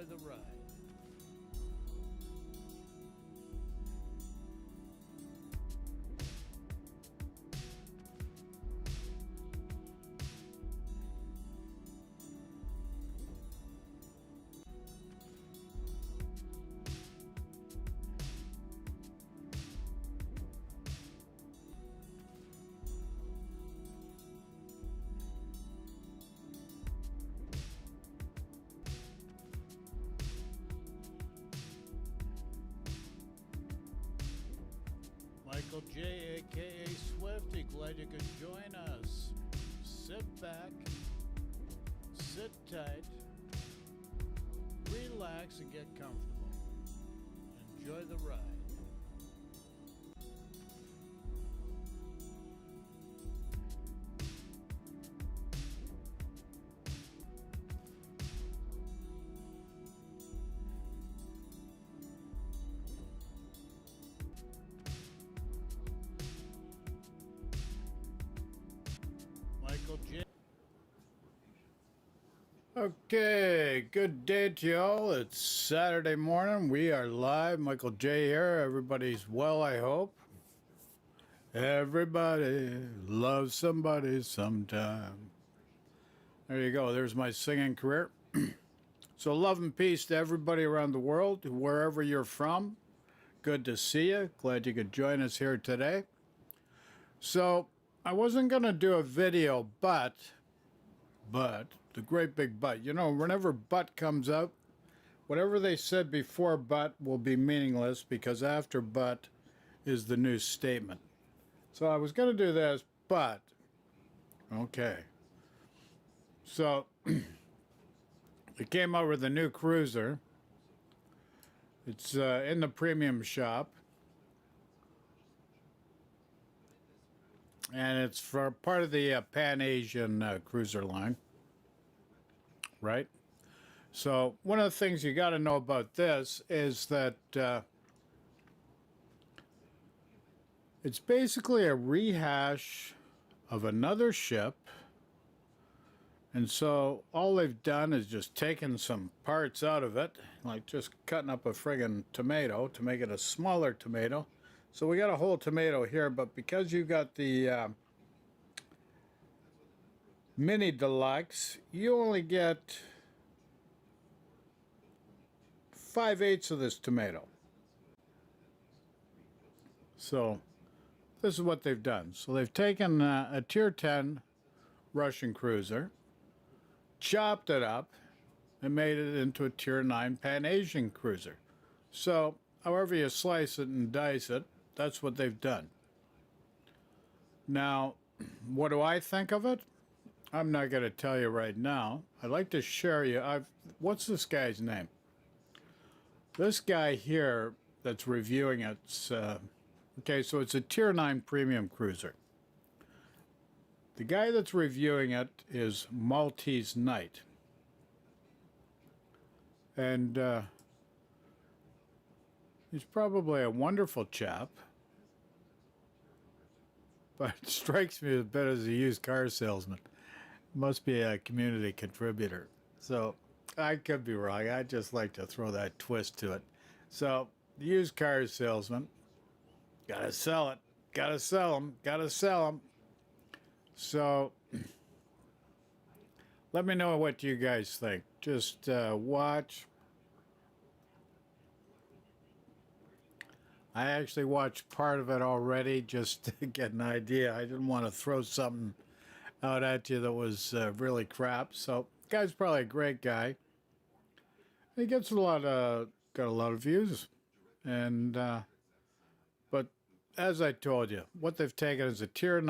enjoy the ride. Michael J, aka Swifty, glad you could join us. Sit back, sit tight, relax, and get comfortable. Enjoy the ride. Michael J. Okay, good day to y'all. It's Saturday morning. We are live. Michael J here. Everybody's well, I hope. Everybody loves somebody sometime. There you go. There's my singing career. So love and peace to everybody around the world, wherever you're from. Good to see you. Glad you could join us here today. So I wasn't going to do a video, but, the great big but, you know, whenever but comes up, whatever they said before but will be meaningless because after but is the new statement. So I was going to do this, but, okay. So, they came out with a new cruiser. It's in the premium shop. And it's for part of the Pan-Asian cruiser line. Right? So one of the things you got to know about this is that it's basically a rehash of another ship. And so all they've done is just taken some parts out of it, like just cutting up a friggin' tomato to make it a smaller tomato. So we got a whole tomato here, but because you got the mini deluxe, you only get 5/8 of this tomato. So this is what they've done. So they've taken a tier 10 Russian cruiser, chopped it up, and made it into a tier 9 Pan-Asian cruiser. So however you slice it and dice it, that's what they've done. Now, what do I think of it? I'm not going to tell you right now. I'd like to share you. What's this guy's name? This guy here that's reviewing it. Okay, so it's a tier 9 premium cruiser. The guy that's reviewing it is Maltese Knight. And he's probably a wonderful chap. But it strikes me a bit as a used car salesman. Must be a community contributor. So I could be wrong. I just like to throw that twist to it. So the used car salesman, gotta sell it. Gotta sell them. Gotta sell them. So let me know what you guys think. Just watch. I actually watched part of it already just to get an idea. I didn't want to throw something out at you that was really crap. So, the guy's probably a great guy. He gets got a lot of views, and but as I told you, what they've taken is a tier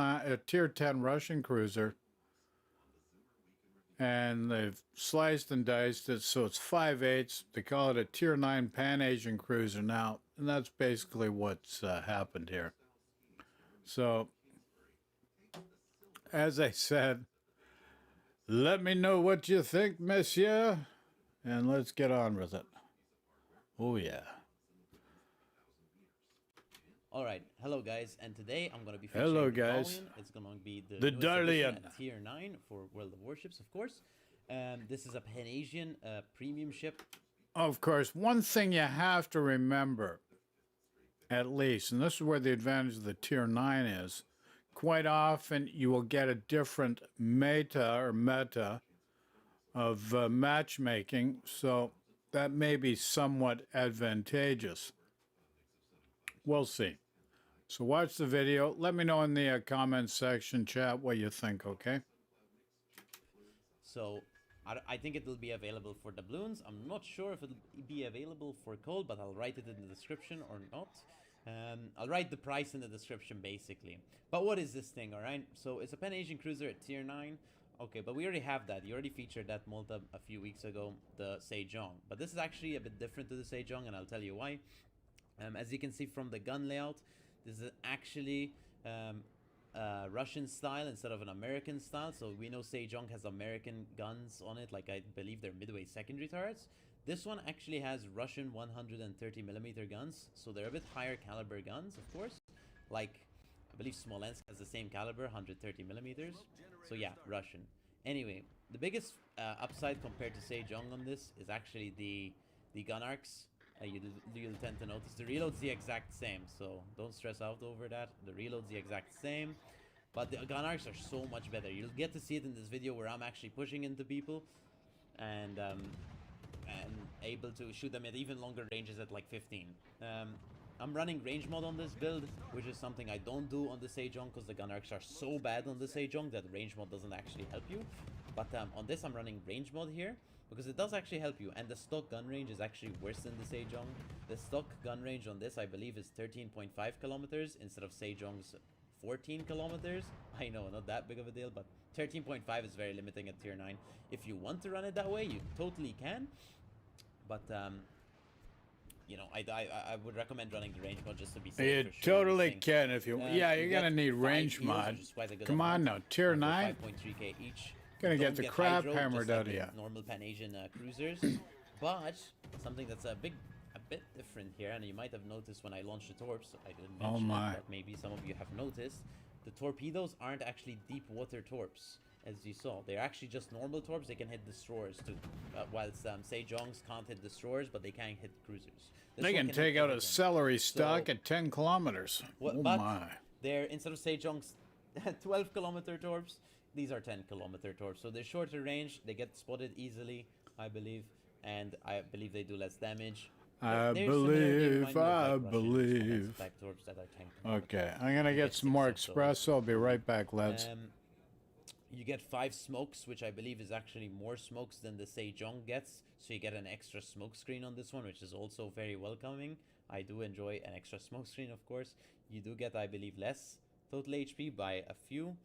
10 Russian cruiser, and they've sliced and diced it so it's 5/8. They call it a tier 9 Pan-Asian cruiser now, and that's basically what's happened here. So, as I said, let me know what you think, monsieur, and let's get on with it. Oh, yeah. All right, hello guys, and today I'm gonna be Hello, featuring the guys. Dalian. It's gonna be the The newest edition Dalian. at tier 9 for World of Warships, of course. This is a Pan-Asian premium ship. Of course, one thing you have to remember, at least, and this is where the advantage of the Tier 9 is, quite often you will get a different meta of matchmaking, so that may be somewhat advantageous. We'll see. So watch the video. Let me know in the comments section, chat, what you think, okay? So I think it will be available for doubloons. I'm not sure if it'll be available for cold, but I'll write it in the description or not. I'll write the price in the description, basically. But what is this thing, alright? So it's a Pan-Asian cruiser at tier 9. Okay, but we already have that. You already featured that Malta a few weeks ago, the Sejong. But this is actually a bit different to the Sejong, and I'll tell you why. As you can see from the gun layout, this is actually Russian style instead of an American style. So we know Sejong has American guns on it, like I believe they're midway secondary turrets. This one actually has Russian 130mm guns, so they're a bit higher caliber guns, of course. Like, I believe Smolensk has the same caliber, 130mm. So yeah, Russian. Anyway, the biggest upside compared to Sejong on this is actually the gun arcs. You'll tend to notice the reload's the exact same, so don't stress out over that. The reload's the exact same, but the gun arcs are so much better. You'll get to see it in this video where I'm actually pushing into people and able to shoot them at even longer ranges at like 15. I'm running range mod on this build, which is something I don't do on the Sejong because the gun arcs are so bad on the Sejong that range mod doesn't actually help you. But on this I'm running range mod here because it does actually help you, and the stock gun range is actually worse than the Sejong. The stock gun range on this I believe is 13.5 kilometers instead of Sejong's 14 kilometers. I know, not that big of a deal, but 13.5 is very limiting at tier 9. If you want to run it that way, you totally can. But you know, I would recommend running the range mod just to be safe. You for sure. totally can if you. Yeah, you're gonna need range mod. Come on now, tier 9. 5.3k each. Gonna You get don't the get crap hydro, hammered just like out of the you. normal Pan-Asian cruisers, but something that's a bit different here, and you might have noticed when I launched the torps. I didn't mention my. it, but maybe some of you have noticed. The torpedoes aren't actually deep water torps, as you saw. They're actually just normal torps. They can hit destroyers too. Whilst Sejongs can't hit destroyers, but they can hit cruisers. This They one can take hit out a everything. celery stalk So- at 10 kilometers. What, Oh but my. they're, instead of Sejong's 12-kilometer torps, these are 10-kilometer torps. So they're shorter range. They get spotted easily, I believe, and I believe they do less damage. I They're similar. They remind me of, like, Russian believe. Smolensk-type torps that are 10 kilometers. Okay, I'm gonna get Get some more 6 of those. espresso. I'll be right back, lads. You get 5 smokes, which I believe is actually more smokes than the Sejong gets. So you get an extra smoke screen on this one, which is also very welcoming. I do enjoy an extra smoke screen, of course. You do get, I believe, less total HP by a few.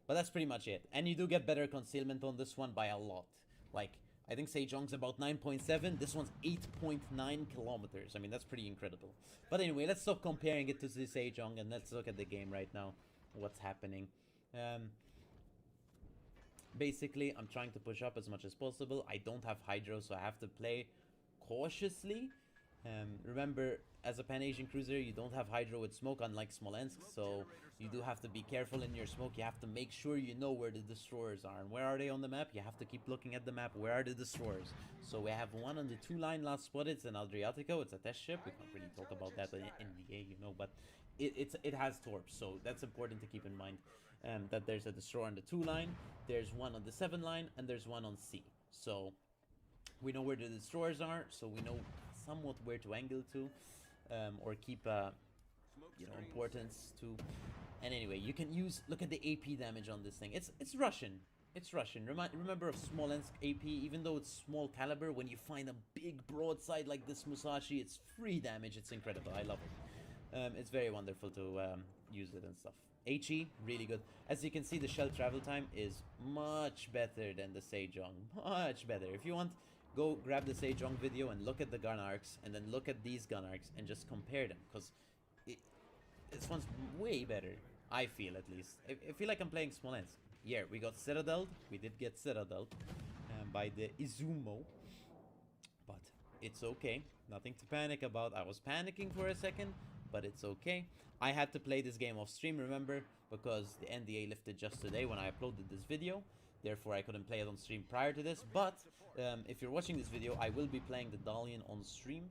But that's pretty much it. And you do get better concealment on this one by a lot. Like, I think Sejong's about 9.7. This one's 8.9 kilometers. I mean, that's pretty incredible. But anyway, let's stop comparing it to the Sejong and let's look at the game right now. What's happening. Basically, I'm trying to push up as much as possible. I don't have hydro, so I have to play cautiously. Remember, as a Pan-Asian cruiser, you don't have hydro with smoke, unlike Smolensk, so you do have to be careful in your smoke. You have to make sure you know where the destroyers are. And where are they on the map? You have to keep looking at the map. Where are the destroyers? So we have one on the 2-line last spotted. It's an Adriatico. It's a test ship. We can't really talk about that in NDA, you know, but it has torps, so that's important to keep in mind. That there's a destroyer on the 2-line, there's one on the 7-line, and there's one on C. So we know where the destroyers are, so we know somewhat where to angle to, or keep you know, importance to. And anyway, you can use, look at the AP damage on this thing. It's Russian. It's Russian. Remember of Smolensk AP, even though it's small caliber, when you find a big broadside like this Musashi, it's free damage. It's incredible. I love it. It's very wonderful to use it and stuff. HE, really good. As you can see, the shell travel time is much better than the Sejong. Much better. If you want, go grab the Sejong video and look at the gun arcs, and then look at these gun arcs and just compare them, because this one's way better. I feel, at least. I feel like I'm playing Smolensk. Yeah, we got Citadel. We did get Citadel by the Izumo, but it's okay. Nothing to panic about. I was panicking for a second, but it's okay. I had to play this game off stream, remember, because the NDA lifted just today when I uploaded this video. therefore I couldn't play it on stream prior to this. But if you're watching this video, I will be playing the Dalian on stream.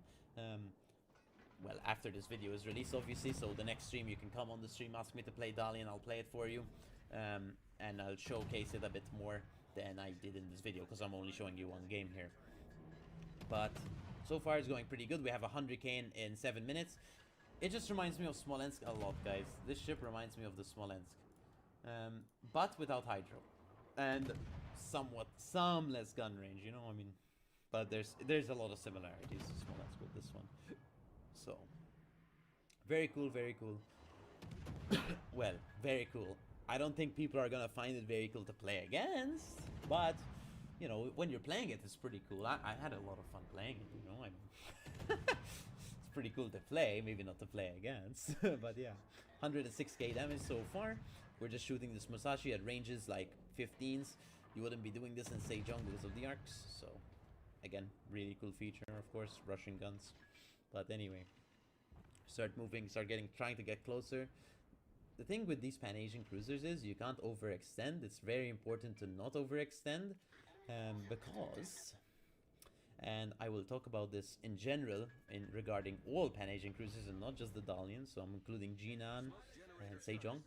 Well, after this video is released, obviously. So the next stream, you can come on the stream, ask me to play Dalian, I'll play it for you. And I'll showcase it a bit more than I did in this video, because I'm only showing you one game here. But so far it's going pretty good. We have 100k in 7 minutes. It just reminds me of Smolensk a lot, guys. This ship reminds me of the Smolensk. But without hydro. And some less gun range, you know, I mean. But there's a lot of similarities to Smolensk with this one. So, very cool, very cool. Well, very cool. I don't think people are gonna find it very cool to play against, but, you know, when you're playing it, it's pretty cool. I had a lot of fun playing it, you know, I mean, it's pretty cool to play, maybe not to play against, but yeah. 106k damage so far. We're just shooting this Musashi at ranges like 15s. You wouldn't be doing this in Sejong because of the arcs, so, again, really cool feature, of course, Russian guns. But anyway, start moving, trying to get closer. The thing with these Pan-Asian cruisers is you can't overextend. It's very important to not overextend because, and I will talk about this in general regarding all Pan-Asian cruisers and not just the Dalian, so I'm including Jinan and Sejong.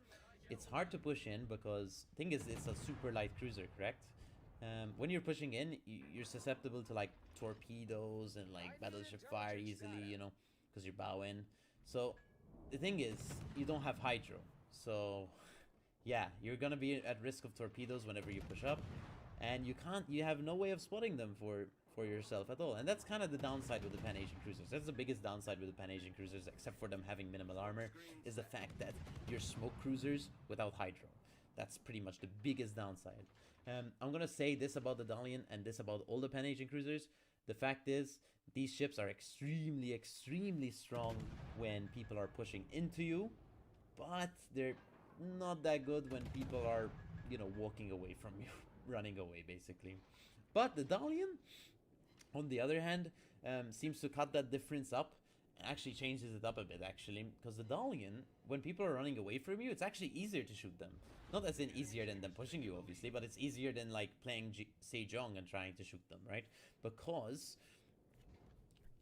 It's hard to push in because, thing is, it's a super light cruiser, correct? When you're pushing in, you're susceptible to like torpedoes and like battleship fire easily, you know, because you're bow in. So the thing is, you don't have hydro. So yeah, you're gonna be at risk of torpedoes whenever you push up, and you have no way of spotting them for yourself at all. And that's kind of the downside with the Pan-Asian cruisers. That's the biggest downside with the Pan-Asian cruisers, except for them having minimal armor, is the fact that you're smoke cruisers without hydro. That's pretty much the biggest downside. I'm gonna say this about the Dalian and this about all the Pan-Asian cruisers. The fact is, these ships are extremely, extremely strong when people are pushing into you, but they're not that good when people are, you know, walking away from you, running away, basically. But the Dalian, on the other hand, seems to cut that difference up, and actually changes it up a bit, actually, because the Dalian, when people are running away from you, it's actually easier to shoot them. Not as in easier than them pushing you, obviously, but it's easier than, like, playing Sejong and trying to shoot them, right? Because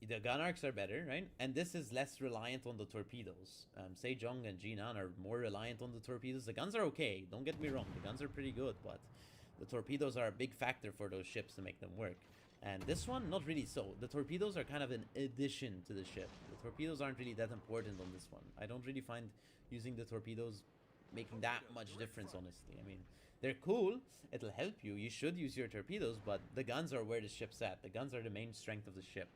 the gun arcs are better, right? And this is less reliant on the torpedoes. Sejong and Jinan are more reliant on the torpedoes. The guns are okay, don't get me wrong. The guns are pretty good, but the torpedoes are a big factor for those ships to make them work. And this one, not really so. The torpedoes are kind of an addition to the ship. The torpedoes aren't really that important on this one. I don't really find using the torpedoes making that much difference, honestly. I mean, they're cool, it'll help you, you should use your torpedoes, but the guns are where the ship's at. The guns are the main strength of the ship.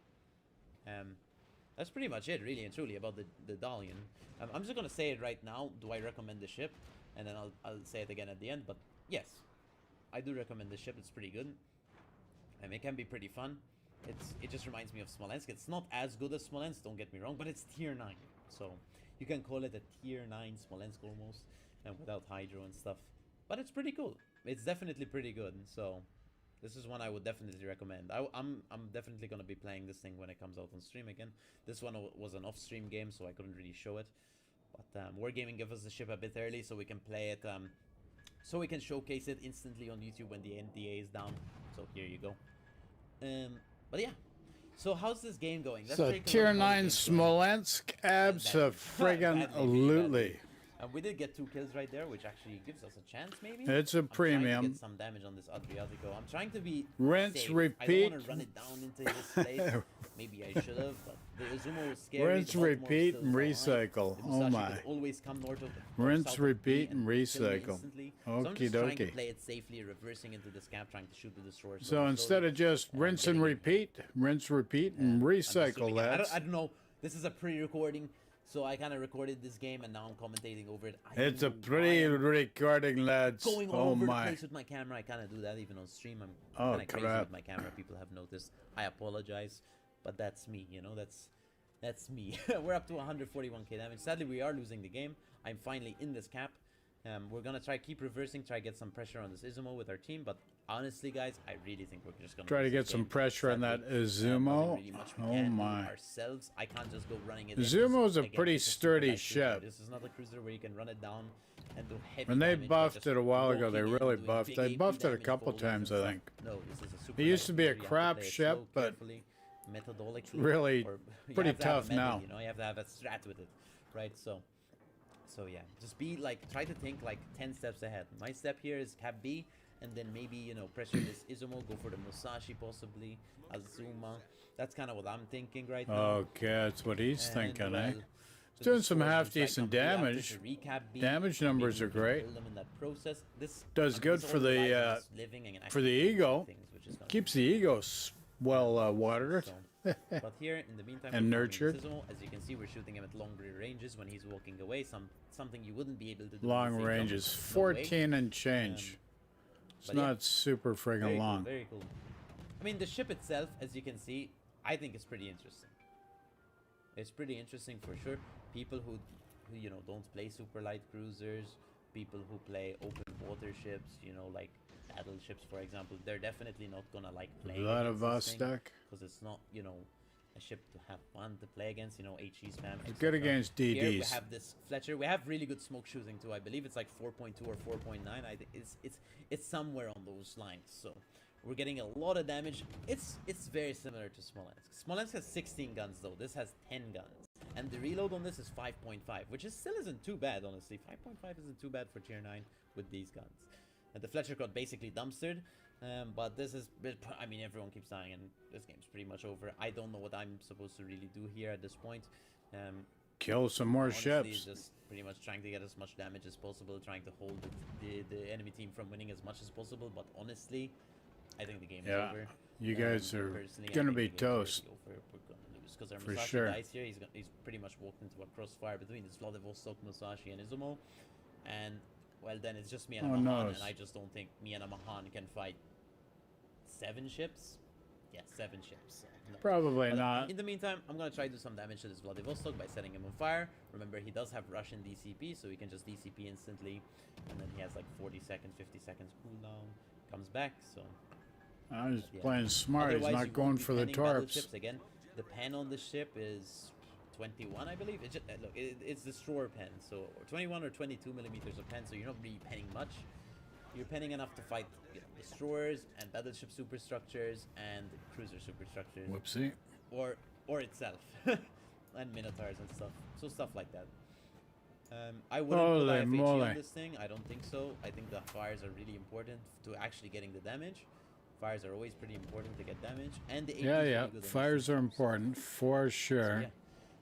That's pretty much it, really and truly, about the Dalian. I'm just gonna say it right now. Do I recommend the ship? And then I'll say it again at the end. But yes, I do recommend the ship. It's pretty good. It can be pretty fun. It just reminds me of Smolensk. It's not as good as Smolensk, don't get me wrong, but it's tier 9. So you can call it a tier 9 Smolensk almost, and without hydro and stuff. But it's pretty cool. It's definitely pretty good. So this is one I would definitely recommend. I'm definitely going to be playing this thing when it comes out on stream again. This one was an off-stream game, so I couldn't really show it. But Wargaming gave us the ship a bit early, so we can play it, so we can showcase it instantly on YouTube when the NDA is down. So here you go. But yeah. So how's this game going? Let's so take a tier look how 9 this game's going. Smolensk, abso-friggin-lutely. We did get 2 kills right there, which actually gives us a chance, maybe. It's a I'm trying to premium. get some damage on this Adriatico. I'm trying to be Rinse, safe. repeat. I don't want to run it down into this place. Maybe I should have, but the Izumo was scary. Rinse, the Baltimore repeat, still and behind. recycle. The Oh Musashi my. could always come north of Rinse, south of repeat, me and kill me recycle. instantly. So I'm Okie just trying to dokie. play it safely, reversing into this cap, trying to shoot the destroyer. So instead of just rinse and repeat, and recycle that. I don't know. This is a pre-recording, so I kind of recorded this game and now I'm commentating over it. It's a pre-recording, lads. Going all Oh over the my. place with my camera. I kind of do that even on stream. I'm Oh, kind of crazy crap. with my camera. People have noticed. I apologize, but that's me. You know, that's me. We're up to 141k damage. Sadly, we are losing the game. I'm finally in this cap. We're gonna keep reversing, try to get some pressure on this Izumo with our team. But honestly, guys, I really think we're just gonna Try to lose get this some game. pressure on that Sadly, Izumo. nothing really much we Oh can do my. ourselves. I can't just go running it. in. Izumo's a Again, pretty this is a sturdy light cruiser. ship. This is not a cruiser where you can run it down and do heavy When they damage by buffed just it a while ago, they walking in, really doing buffed. big They AP buffed it a damage, couple volleys times, and I stuff. think. No, this is a super It used light to be a cruiser. You have to crap play it ship, slow, but carefully, methodically, really or you pretty have to have a tough method, now. you know, you have to have a strat with it, right? So yeah, just be like, try to think like 10 steps ahead. My step here is cap B, and then maybe, you know, pressure this Izumo, go for the Musashi possibly, Azuma. That's kind of what I'm thinking right now. Okay, that's what he's And, thinking, well, eh? the Doing some destroyers half will try decent come reactive damage. to recap B. Damage Maybe numbers we are can great. kill them in that process. This Does good this for all relies on the us living and for the actually doing ego. things, which is gonna Keeps the ego well watered. so, but here in the meantime, And we're farming nurtured. this Izumo. As you can see, we're shooting him at longer ranges when he's walking away. Something you wouldn't be able to do. Long with a ranges, jump. No way. 14 and change. It's but yeah, not super friggin' very long. Cool, very cool. I mean, the ship itself, as you can see, I think is pretty interesting. It's pretty interesting for sure. People who you know don't play super light cruisers, people who play open water ships, you know, like battleships, for example, they're definitely not gonna like playing Vladivostok. because it's not, you know, a ship to have fun to play against. You know, HE spam. Good etc. against Here we DDs. have this Fletcher. We have really good smoke shooting too. I believe it's like 4.2 or 4.9. I think it's somewhere on those lines. So we're getting a lot of damage. It's very similar to Smolensk. Smolensk has 16 guns though. This has 10 guns. And the reload on this is 5.5, which still isn't too bad, honestly. 5.5 isn't too bad for tier 9 with these guns. And the Fletcher got basically dumpstered. But this is, I mean, everyone keeps dying and this game's pretty much over. I don't know what I'm supposed to really do here at this point. Kill some more Honestly, ships. just pretty much trying to get as much damage as possible, trying to hold the enemy team from winning as much as possible. But honestly, I think the game is over. You guys are Personally, I gonna think be the game's already toast. over. We're gonna lose because our For Musashi sure. dies here. He's pretty much walked into a crossfire between this Vladivostok, Musashi, and Izumo. And well, then it's just me and Oh, Amahan, no. and I just don't think me and Amahan can fight 7 ships. Yeah, 7 ships. No. Probably But not. in the meantime, I'm gonna try to do some damage to this Vladivostok by setting him on fire. Remember, he does have Russian DCP, so he can just DCP instantly, and then he has like 40 seconds, 50 seconds cooldown. Comes back, so I was yeah. playing smart. He's Otherwise, not you going won't be for the penning torps. battleships again. The pen on the ship is 21, I believe. It just, look, it's destroyer pen, so or 21 or 22 millimeters of pen, so you're not really penning much. You're penning enough to fight, you know, destroyers and battleship superstructures and cruiser superstructures, Whoopsie. or itself, and minotaurs and stuff. So stuff like that. I wouldn't put Holy IFHE moly. on this thing. I don't think so. I think the fires are really important to actually getting the damage. Fires are always pretty important to get damage, and the AP is Yeah, really yeah. good on Fires the are systems. important for So, sure.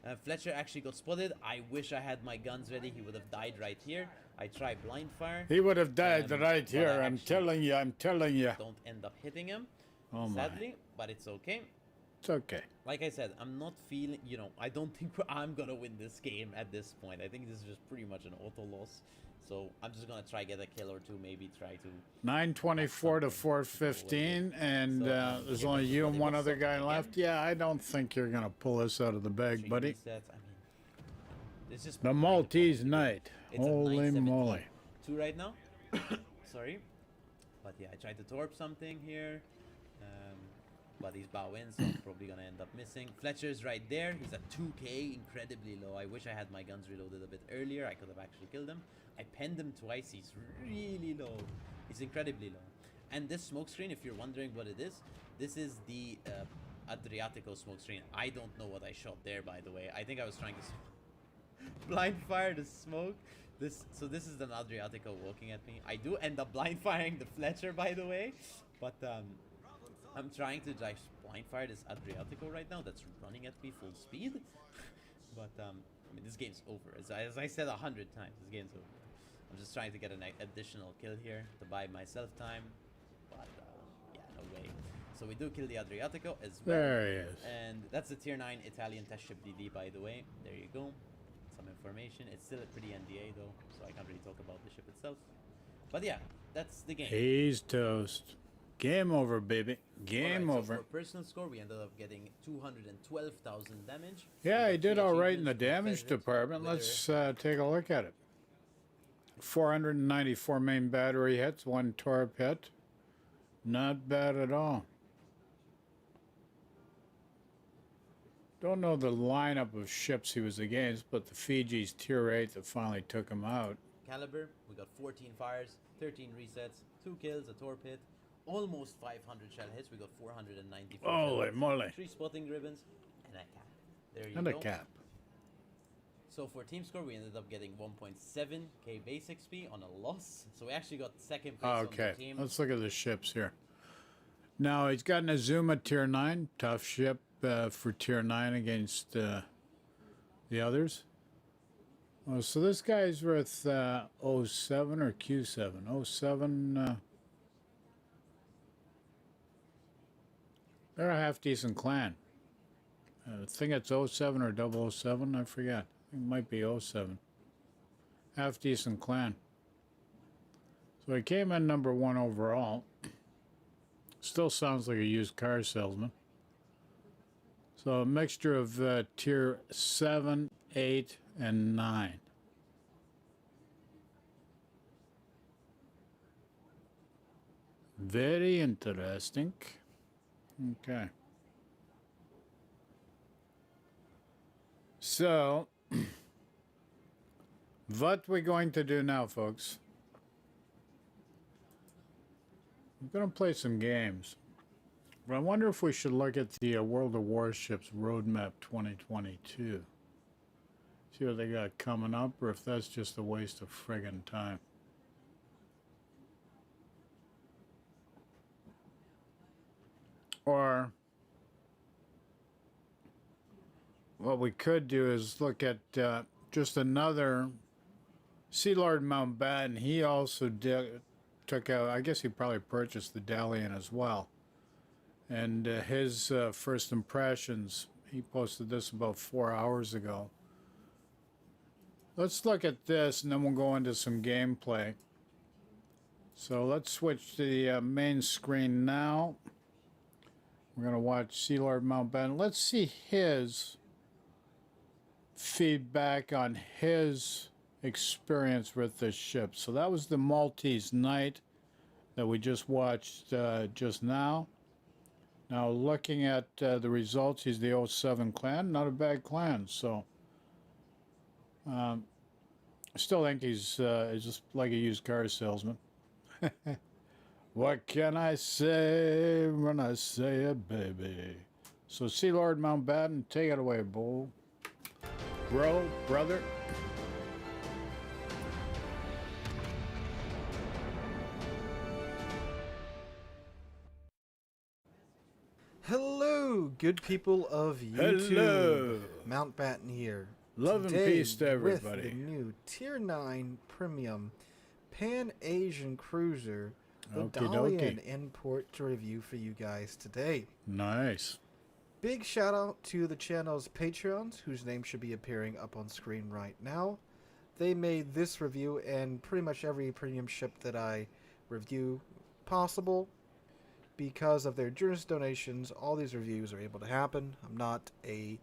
yeah. Fletcher actually got spotted. I wish I had my guns ready. He would have died right here. I tried blind fire. He would have died right but here. I I'm actually telling you. I'm telling you. Don't end up hitting him, Oh my. sadly, but it's okay. It's okay. Like I said, I'm not feeling, you know, I don't think I'm gonna win this game at this point. I think this is just pretty much an auto loss. So I'm just gonna try get a kill or two, maybe try to. 924 to 415, and So, there's yeah, only but you and they one will other suck guy again. left. Yeah, I don't think you're gonna pull us out of the bag, 3 buddy. resets. I mean, it's just The trying to Maltese pull it Knight. together. It's a Holy 917 moly. 2 right now. Sorry, but yeah, I tried to torp something here. But he's bow in, so I'm probably gonna end up missing. Fletcher's right there. He's at 2k, incredibly low. I wish I had my guns reloaded a bit earlier. I could have actually killed him. I penned him twice. He's really low. He's incredibly low. And this smoke screen, if you're wondering what it is, this is the Adriatico smoke screen. I don't know what I shot there, by the way. I think I was trying to blind fire the smoke. So this is an Adriatico walking at me. I do end up blind firing the Fletcher, by the way, but I'm trying to just blind fire this Adriatico right now that's running at me full speed. But I mean, this game's over. As I said 100 times, this game's over. I'm just trying to get an additional kill here to buy myself time. But yeah, no way. So we do kill the Adriatico as well. There he is. And that's the tier 9 Italian test ship DD, by the way. There you go. Some information. It's still a pretty NDA though, so I can't really talk about the ship itself. But yeah, that's the game. He's toast. Game over, baby. Game Alright, so over. for personal score, we ended up getting 212,000 damage. Yeah, We he got did 3 all right in the achievements, damage Confederate, department. Wither. Let's take a look at it. 494 main battery hits, 1 torp hit. Not bad at all. Don't know the lineup of ships he was against, but the Fiji's tier 8 that finally took him out. caliber. We got 14 fires, 13 resets, 2 kills, a torpid, almost 500 shell hits. We got 494 shell Holy hits, moly. 3 spotting ribbons, and a cap. There you And a go. cap. So for team score, we ended up getting 1.7k base XP on a loss. So we actually got second place on Okay, the team. let's look at the ships here. Now, he's got an Azuma tier 9. Tough ship for tier 9 against the others. Oh, so this guy's with 07 or Q7? 07. They're a half-decent clan. I think it's 07 or 007, I forget. It might be 07. Half-decent clan. So he came in number 1 overall. Still sounds like a used car salesman. So a mixture of tier 7, 8, and 9. Very interesting. Okay. So, what we're going to do now, folks, we're going to play some games. But I wonder if we should look at the World of Warships Roadmap 2022. See what they got coming up, or if that's just a waste of friggin' time. Or what we could do is look at just another Sea Lord Mountbatten. He also took out, I guess he probably purchased the Dalian as well. And his first impressions, he posted this about 4 hours ago. Let's look at this and then we'll go into some gameplay. So let's switch to the main screen now. We're going to watch Sea Lord Mountbatten. Let's see his feedback on his experience with this ship. So that was the Maltese Knight that we just watched just now. Now looking at the results, he's the 07 clan. Not a bad clan. So I still think he's just like a used car salesman. What can I say when I say it, baby? So, Sea Lord Mountbatten, take it away, bull. Bro, brother. Hello, good people of YouTube. Hello. Mountbatten here. Love and Today, peace to everybody. With the new Tier 9 Premium Pan-Asian Cruiser, the Okie Dalian dokie. import to review for you guys today. Nice. Big shout out to the channel's Patreons, whose name should be appearing up on screen right now. They made this review and pretty much every premium ship that I review possible. Because of their generous donations, all these reviews are able to happen. I'm not a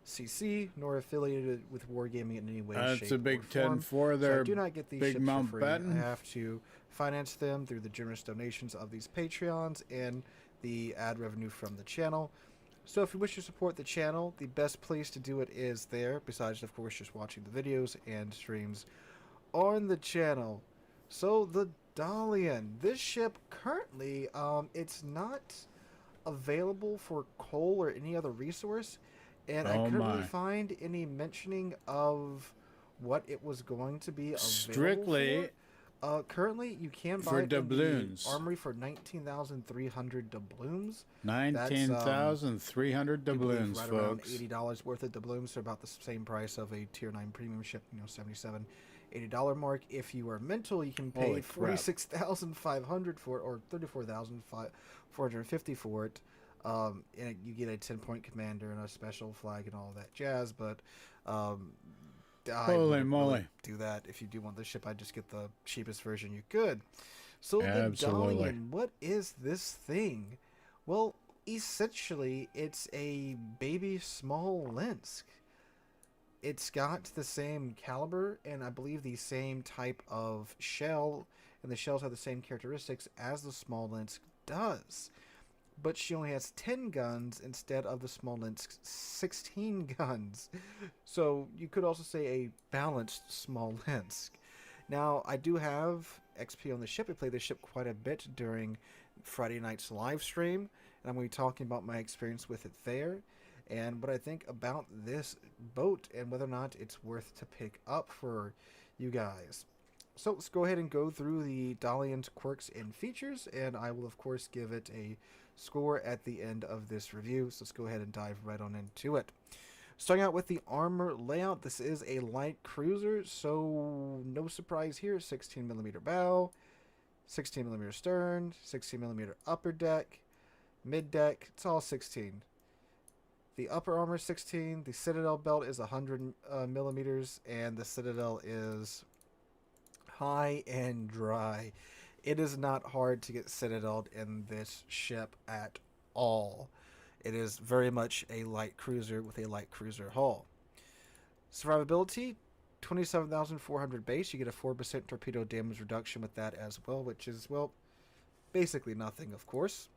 CC nor affiliated with Wargaming in any way, shape, That's a big or form. 10-4 So there. I do not get these Big ships for free. Mountbatten. I have to finance them through the generous donations of these Patreons and the ad revenue from the channel. So if you wish to support the channel, the best place to do it is there, besides, of course, just watching the videos and streams on the channel. So the Dalian, this ship currently, it's not available for coal or any other resource, and I couldn't really find any mentioning of what it was going to be available Strictly for. Currently, you can buy for it in the doubloons. armory for 19,300 doubloons. 19,300 doubloons, right folks. around $80 worth of doubloons, so about the same price of a Tier 9 premium ship, you know, $77, $80 mark. If you are mental, you can pay $46,500 for it, or $34,450 for it. And you get a 10-point commander and a special flag and all that jazz, but I Holy wouldn't moly. really do that. If you do want the ship, I'd just get the cheapest version you could. So Absolutely. the Dalian, what is this thing? Well, essentially, it's a baby small Linsk. It's got the same caliber and I believe the same type of shell, and the shells have the same characteristics as the small Linsk does. But she only has 10 guns instead of the small Linsk's 16 guns. So you could also say a balanced small Linsk. Now, I do have XP on the ship. I played the ship quite a bit during Friday night's live stream, and I'm going to be talking about my experience with it there, and what I think about this boat, and whether or not it's worth to pick up for you guys. So let's go ahead and go through the Dalian's quirks and features, and I will of course give it a score at the end of this review. So let's go ahead and dive right on into it. Starting out with the armor layout, this is a light cruiser, so no surprise here. 16mm bow, 16mm stern, 16mm upper deck, mid deck, it's all 16. The upper armor is 16, the citadel belt is 100 millimeters, and the citadel is high and dry. It is not hard to get citadeled in this ship at all. It is very much a light cruiser with a light cruiser hull. Survivability, 27,400 base. You get a 4% torpedo damage reduction with that as well, which is, well, basically nothing, of course.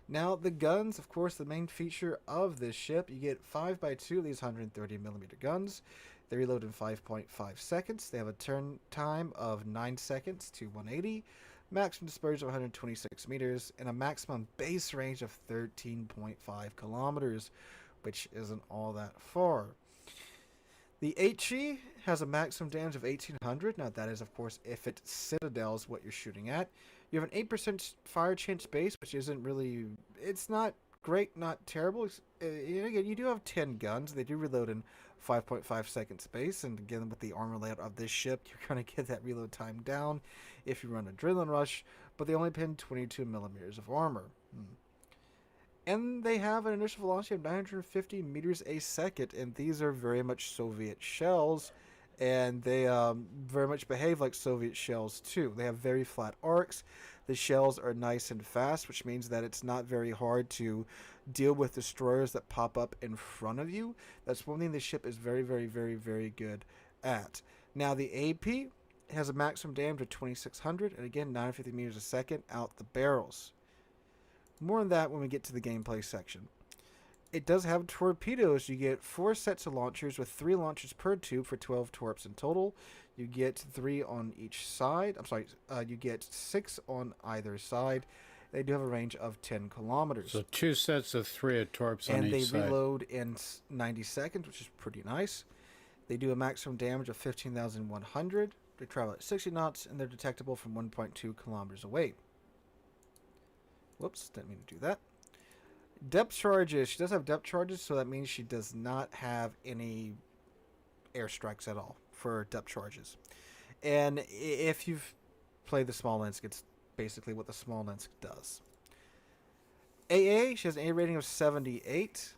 Now, the guns, of course, the main feature of this ship, you get 5x2 of these 130mm guns. They reload in 5.5 seconds. They have a turn time of 9 seconds to 180. Maximum dispersion of 126 meters, and a maximum base range of 13.5 kilometers, which isn't all that far. The HE has a maximum damage of 1800. Now that is, of course, if it citadels what you're shooting at. You have an 8% fire chance base, which isn't really, it's not great, not terrible. Again, you do have 10 guns. They do reload in 5.5 seconds base, and again, with the armor layout of this ship, you're going to get that reload time down if you run Adrenaline Rush, but they only pin 22 millimeters of armor. And they have an initial velocity of 950 meters a second, and these are very much Soviet shells, and they very much behave like Soviet shells too. They have very flat arcs. The shells are nice and fast, which means that it's not very hard to deal with destroyers that pop up in front of you. That's one thing the ship is very, very, very, very good at. Now, the AP has a maximum damage of 2,600, and again, 950 meters a second out the barrels. More on that when we get to the gameplay section. It does have torpedoes. You get 4 sets of launchers with 3 launchers per tube for 12 torps in total. You get 3 on each side. You get 6 on either side. They do have a range of 10 kilometers. So 2 sets of 3 of torps on each side. And they reload in 90 seconds, which is pretty nice. They do a maximum damage of 15,100. They travel at 60 knots, and they're detectable from 1.2 kilometers away. Whoops, didn't mean to do that. Depth charges. She does have depth charges, so that means she does not have any airstrikes at all for depth charges. And if you've played the Small Lensk, it's basically what the Small Lensk does. AA, she has an A rating of 78,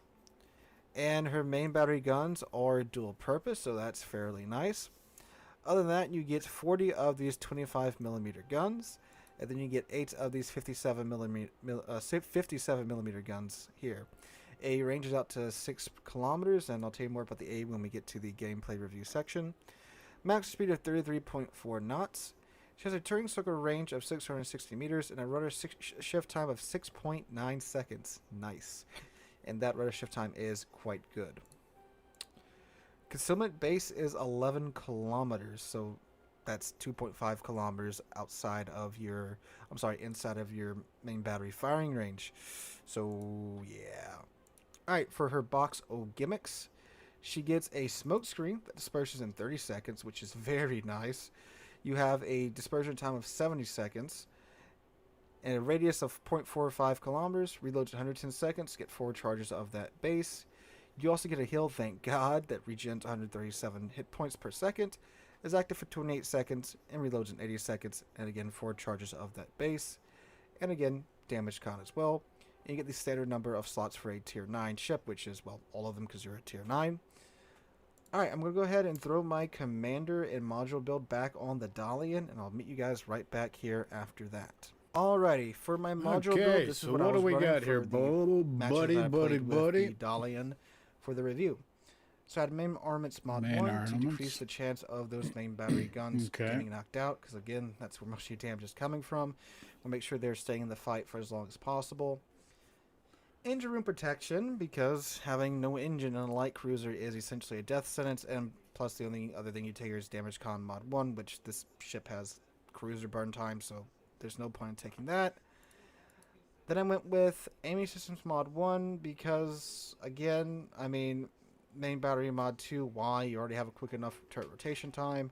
and her main battery guns are dual purpose, so that's fairly nice. Other than that, you get 40 of these 25mm guns, and then you get 8 of these 57mm guns here. A ranges out to 6 kilometers, and I'll tell you more about the A when we get to the gameplay review section. Max speed of 33.4 knots. She has a turning circle range of 660 meters and a rudder shift time of 6.9 seconds. Nice. And that rudder shift time is quite good. Concealment base is 11 kilometers, so that's 2.5 kilometers inside of your main battery firing range. So, yeah. Alright, for her box O gimmicks, she gets a smoke screen that disperses in 30 seconds, which is very nice. You have a dispersion time of 70 seconds, and a radius of 0.45 kilometers, reloads in 110 seconds, get 4 charges of that base. You also get a heal, thank God, that regens 137 hit points per second, is active for 28 seconds, and reloads in 80 seconds, and again, 4 charges of that base. And again, damage con as well. And you get the standard number of slots for a tier 9 ship, which is, well, all of them because you're a tier 9. Alright, I'm going to go ahead and throw my commander and module build back on the Dalian, and I'll meet you guys right back here after that. Alrighty, for my module build, this is what I was running got here, buddy, buddy? the Dalian for the review. So I had main armaments mod 1 to decrease the chance of those main battery guns getting knocked out, because again, that's where most of your damage is coming from. We'll make sure they're staying in the fight for as long as possible. Engine room protection, because having no engine on a light cruiser is essentially a death sentence, and plus the only other thing you take here is Damage Con Mod 1, which this ship has cruiser burn time, so there's no point in taking that. Then I went with Aiming Systems Mod 1 because, again, I mean, main battery Mod 2, why? You already have a quick enough turret rotation time.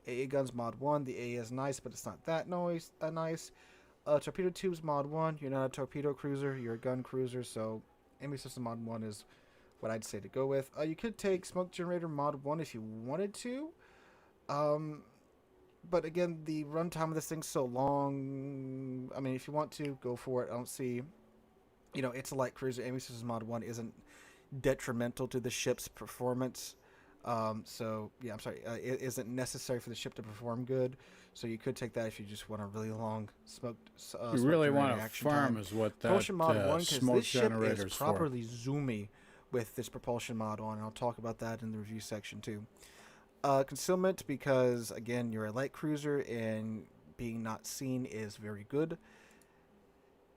AA Guns Mod 1, the AA is nice, but it's not that nice. Torpedo Tubes Mod 1, you're not a torpedo cruiser, you're a gun cruiser, so Aiming System Mod 1 is what I'd say to go with. You could take Smoke Generator Mod 1 if you wanted to. But again, the runtime of this thing's so long. I mean, if you want to, go for it. I don't see, you know, it's a light cruiser. Aiming Systems Mod 1 isn't detrimental to the ship's performance. So, yeah, I'm sorry. It isn't necessary for the ship to perform good. So you could take that if you just want a really long smoked. You really want to farm, is what that propulsion mod 1, because smoke this ship generator's is properly zoomy with this propulsion mod on. I'll talk about that in the review section too. Concealment, because again, you're a light cruiser and being not seen is very good.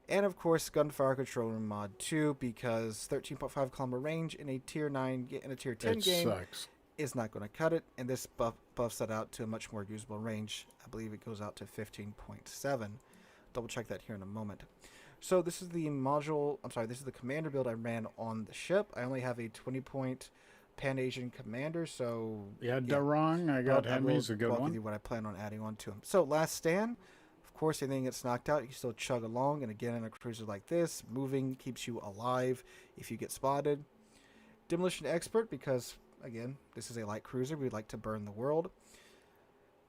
And of course, gunfire control room mod 2, because 13.5 kilometer range in a tier 9 and a tier 10 game sucks. is not going to cut it, and this buffs that out to a much more usable range. I believe it goes out to 15.7. Double check that here in a moment. So this is the module, I'm sorry, this is the commander build I ran on the ship. I only have a 20-point Pan-Asian commander, so... Yeah, Darong, I got him, he's a good walk one. with you what I plan on adding on to him. So, last stand. Of course, anything gets knocked out, you still chug along, and again, in a cruiser like this, moving keeps you alive if you get spotted. Demolition Expert, because, again, this is a light cruiser, we'd like to burn the world.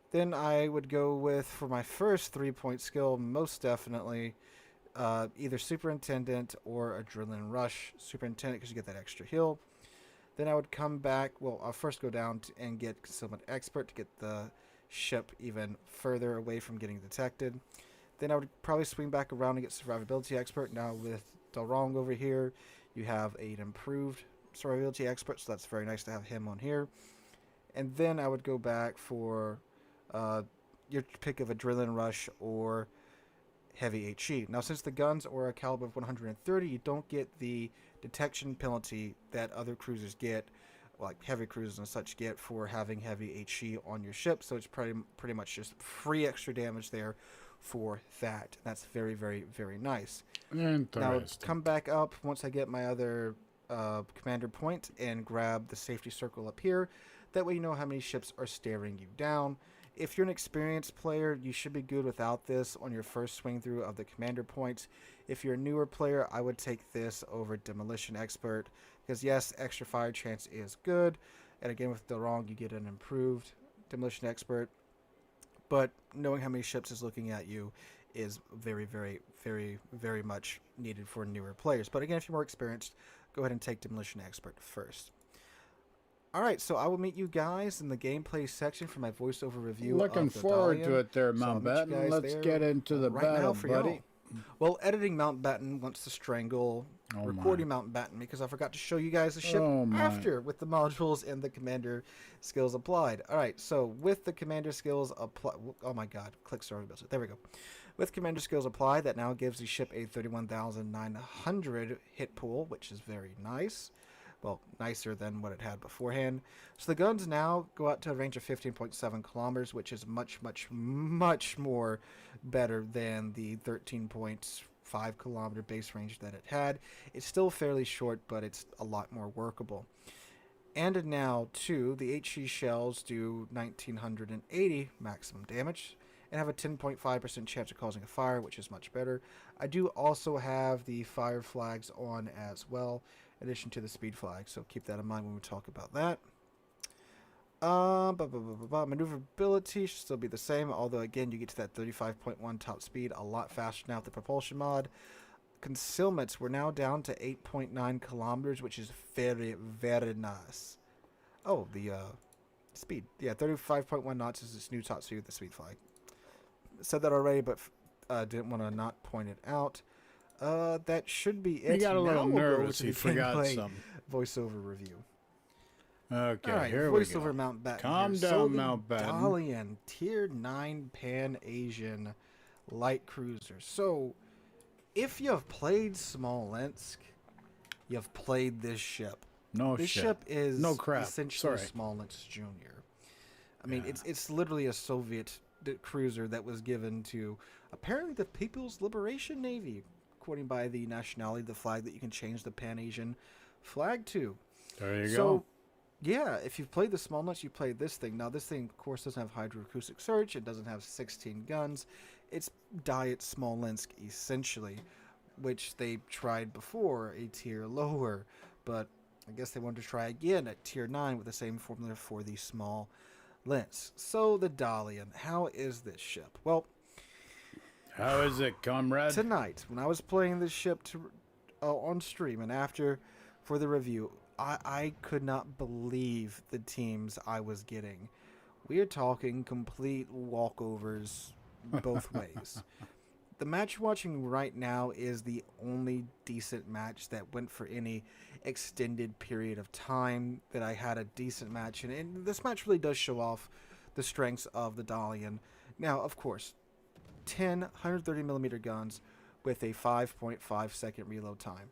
Then I would go with, for my first 3-point skill, most definitely, either Superintendent or Adrenaline Rush. Superintendent, because you get that extra heal. Then I would come back, well, I'll first go down and get Concealment Expert to get the ship even further away from getting detected. Then I would probably swing back around and get Survivability Expert. Now with Dalrong over here, you have an improved Survivability Expert, so that's very nice to have him on here. And then I would go back for your pick of Adrenaline Rush or Heavy HE. Now, since the guns are a caliber of 130, you don't get the detection penalty that other cruisers get, like heavy cruisers and such get, for having Heavy HE on your ship. So it's pretty much just free extra damage there for that. That's very, very, very nice. Now, come back up once I get my other commander point and grab the safety circle up here. That way you know how many ships are staring you down. If you're an experienced player, you should be good without this on your first swing through of the commander points. If you're a newer player, I would take this over Demolition Expert, because yes, extra fire chance is good, and again with Darong you get an improved Demolition Expert, but knowing how many ships is looking at you is very, very, very, very much needed for newer players. But again, if you're more experienced, go ahead and take Demolition Expert first. Alright, so I will meet you guys in the gameplay section for my voiceover review. Looking forward to it there, Mountbatten. So Let's get into the battle, buddy. Well, editing Mountbatten wants to strangle recording Mountbatten, because I forgot to show you guys the ship after with the modules and the commander skills applied. Alright, so with the commander skills applied... Oh my god, click survivability. There we go. With commander skills applied, that now gives the ship a 31,900 hit pool, which is very nice. Well, nicer than what it had beforehand. So the guns now go out to a range of 15.7 kilometers, which is much, much, much more better than the 13.5 kilometer base range that it had. It's still fairly short, but it's a lot more workable. And now, too, the HE shells do 1980 maximum damage and have a 10.5% chance of causing a fire, which is much better. I do also have the fire flags on as well, in addition to the speed flag, so keep that in mind when we talk about that. Maneuverability should still be the same, although again you get to that 35.1 top speed a lot faster now with the propulsion mod. Concealments, we're now down to 8.9 kilometers, which is very, very nice. Oh, the speed. Yeah, 35.1 knots is this new top speed with the speed flag. Said that already, but didn't want to not point it out. That should be it. You got a little nervous. You forgot something. Voiceover review. Okay, right, here we voiceover go. Mountbatten. Calm here. down, so Mountbatten. Dalian, tier 9 Pan-Asian light cruiser. So, if you've played Smolensk, you have played this ship. No This shit. ship is No crap. essentially Sorry. Smolensk Jr. I mean, Yeah. it's literally a Soviet cruiser that was given to apparently the People's Liberation Navy, according by the nationality, the flag that you can change the Pan-Asian flag to. There you So, go. yeah, if you've played the Smolensk, you played this thing. Now, this thing, of course, doesn't have hydroacoustic search. It doesn't have 16 guns. It's Diet Smolensk, essentially, which they tried before, a tier lower. But I guess they wanted to try again at tier 9 with the same formula for the small lens. So, the Dalian. How is this ship? Well, How is it, comrade? tonight, when I was playing this ship on stream and after for the review, I could not believe the teams I was getting. We are talking complete walkovers both ways. The match you're watching right now is the only decent match that went for any extended period of time that I had a decent match in. And this match really does show off the strengths of the Dalian. Now, of course, 10 130mm guns with a 5.5 second reload time.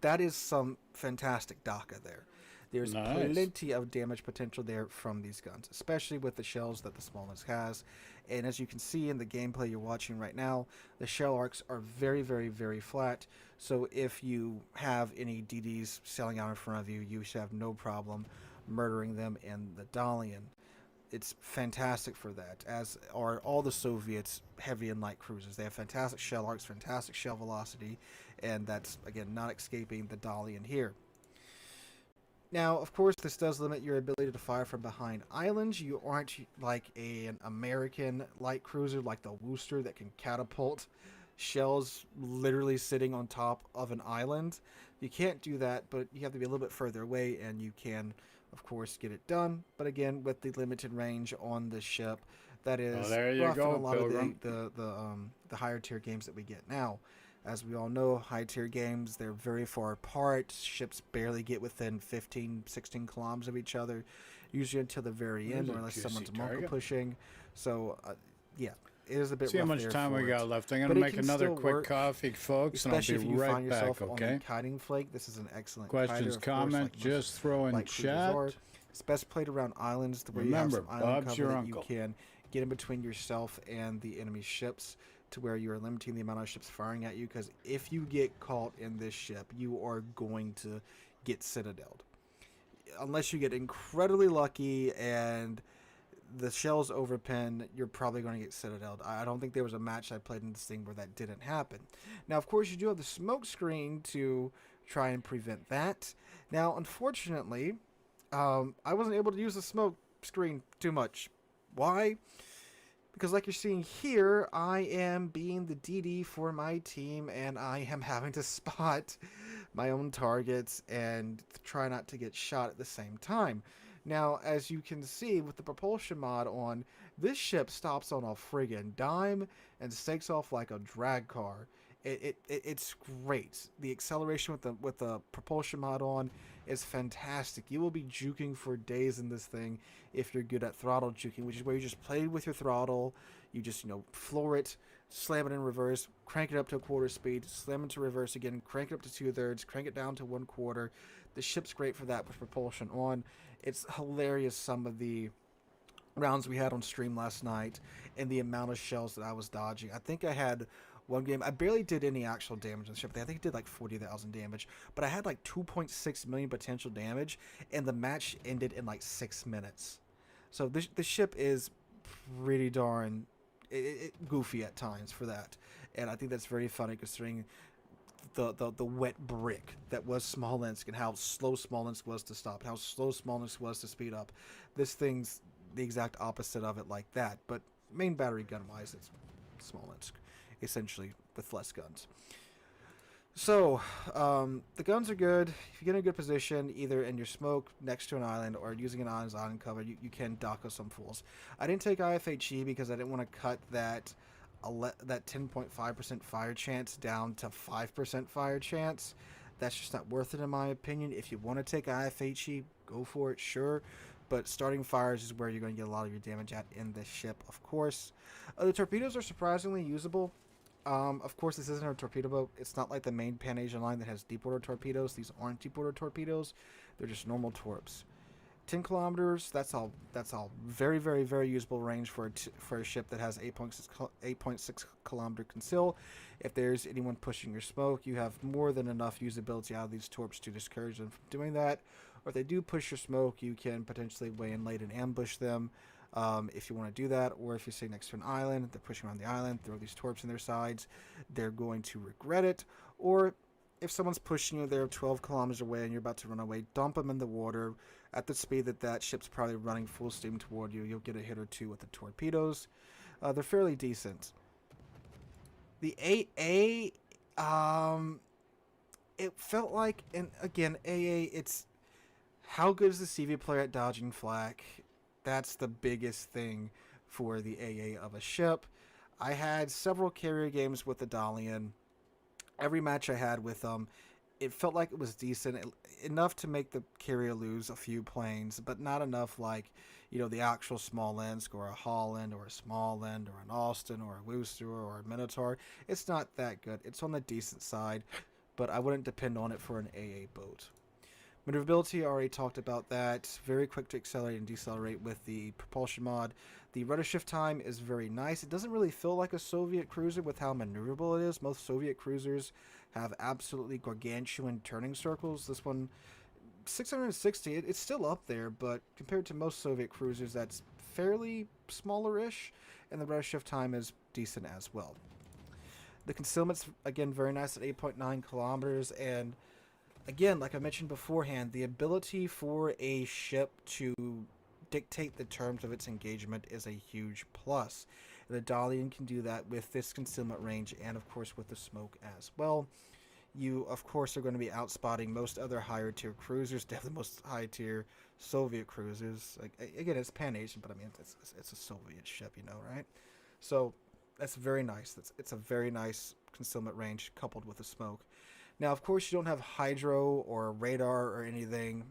That is some fantastic DACA there. There's Nice. plenty of damage potential there from these guns, especially with the shells that the Smolensk has. And as you can see in the gameplay you're watching right now, the shell arcs are very, very, very flat. So if you have any DDs sailing out in front of you, you should have no problem murdering them in the Dalian. It's fantastic for that, as are all the Soviets' heavy and light cruisers. They have fantastic shell arcs, fantastic shell velocity, and that's, again, not escaping the Dalian here. Now, of course, this does limit your ability to fire from behind islands. You aren't like an American light cruiser like the Worcester that can catapult shells literally sitting on top of an island. You can't do that, but you have to be a little bit further away, and you can, of course, get it done. But again, with the limited range on the ship, that is there you rough in go, a lot Pilgrim. of the higher tier games that we get now. As we all know, high tier games, they're very far apart. Ships barely get within 15, 16 kilometers of each other, usually until the very end, There's or a unless juicy someone's bunker target. pushing. So, yeah, it is a bit See how rough much there time for we got it. left. I'm going But to it make can another still quick work, coffee, folks, and I'll especially if be you right find yourself back, on okay? the kiting flake. This is an excellent Questions, kiter, of course, comments, like most just throw in light cruisers chat. are. It's best played around islands where Remember, you have some island Bob's cover your that uncle. you can get in between yourself and the enemy ships, to where you are limiting the amount of ships firing at you, because if you get caught in this ship, you are going to get citadeled. Unless you get incredibly lucky and the shells overpin, you're probably going to get citadeled. I don't think there was a match I played in this thing where that didn't happen. Now, of course, you do have the smoke screen to try and prevent that. Now, unfortunately, I wasn't able to use the smoke screen too much. Why? Because like you're seeing here, I am being the DD for my team, and I am having to spot my own targets and try not to get shot at the same time. Now, as you can see with the propulsion mod on, this ship stops on a friggin' dime and takes off like a drag car. It's great. The acceleration with the propulsion mod on is fantastic. You will be juking for days in this thing if you're good at throttle juking, which is where you just play with your throttle. You just, floor it, slam it in reverse, crank it up to a quarter speed, slam it to reverse again, crank it up to 2/3, crank it down to 1/4. The ship's great for that with propulsion on. It's hilarious, some of the rounds we had on stream last night and the amount of shells that I was dodging. I think I had one game, I barely did any actual damage on the ship. I think it did like 40,000 damage, but I had like 2.6 million potential damage, and the match ended in like 6 minutes. So the ship is pretty darn goofy at times for that, and I think that's very funny considering the wet brick that was Smolensk and how slow Smolensk was to stop, how slow Smolensk was to speed up. This thing's the exact opposite of it like that, but main battery gun wise, it's Smolensk, essentially, with less guns. So, the guns are good. If you get in a good position, either in your smoke next to an island or using an island cover, you can DACA some fools. I didn't take IFHE because I didn't want to cut that 10.5% fire chance down to 5% fire chance. That's just not worth it in my opinion. If you want to take IFHE, go for it, sure. But starting fires is where you're going to get a lot of your damage at in this ship, of course. The torpedoes are surprisingly usable. Of course, this isn't a torpedo boat. It's not like the main Pan Asian line that has deep water torpedoes. These aren't deep water torpedoes. They're just normal torps. 10 kilometers. That's all. That's all. Very, very, very usable range for a ship that has 8.6 kilometer conceal. If there's anyone pushing your smoke, you have more than enough usability out of these torps to discourage them from doing that. Or if they do push your smoke, you can potentially weigh in late and ambush them. If you want to do that, or if you stay next to an island, they're pushing around the island, throw these torps in their sides, they're going to regret it. Or if someone's pushing you, they're 12 kilometers away and you're about to run away, dump them in the water at the speed that ship's probably running full steam toward you. You'll get a hit or two with the torpedoes. They're fairly decent. The AA, it felt like, and again, AA, it's how good is the CV player at dodging flak? That's the biggest thing for the AA of a ship. I had several carrier games with the Dalian. Every match I had with them, it felt like it was decent, enough to make the carrier lose a few planes, but not enough like, the actual Smolensk or a Holland or a Smallland or an Austin or a Worcester or a Minotaur. It's not that good. It's on the decent side, but I wouldn't depend on it for an AA boat. Maneuverability, I already talked about that. Very quick to accelerate and decelerate with the propulsion mod. The rudder shift time is very nice. It doesn't really feel like a Soviet cruiser with how maneuverable it is. Most Soviet cruisers have absolutely gargantuan turning circles. This one, 660, it's still up there, but compared to most Soviet cruisers, that's fairly smaller-ish, and the rudder shift time is decent as well. The concealment's, again, very nice at 8.9 kilometers, and again, like I mentioned beforehand, the ability for a ship to dictate the terms of its engagement is a huge plus. The Dalian can do that with this concealment range and, of course, with the smoke as well. You, of course, are going to be outspotting most other higher tier cruisers, definitely most high tier Soviet cruisers. Like, again, it's Pan-Asian, but I mean, it's a Soviet ship, right? So that's very nice. It's a very nice concealment range coupled with the smoke. Now, of course, you don't have hydro or radar or anything,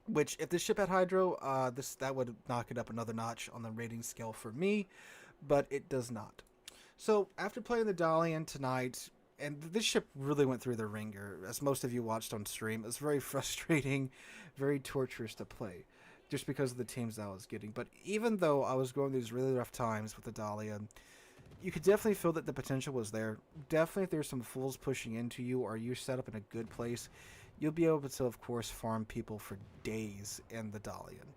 which if this ship had hydro, that would knock it up another notch on the rating scale for me, but it does not. So after playing the Dalian tonight, and this ship really went through the ringer, as most of you watched on stream. It was very frustrating, very torturous to play, just because of the teams that I was getting. But even though I was going through these really rough times with the Dalian, you could definitely feel that the potential was there. Definitely if there's some fools pushing into you or you're set up in a good place, you'll be able to, of course, farm people for days in the Dalian.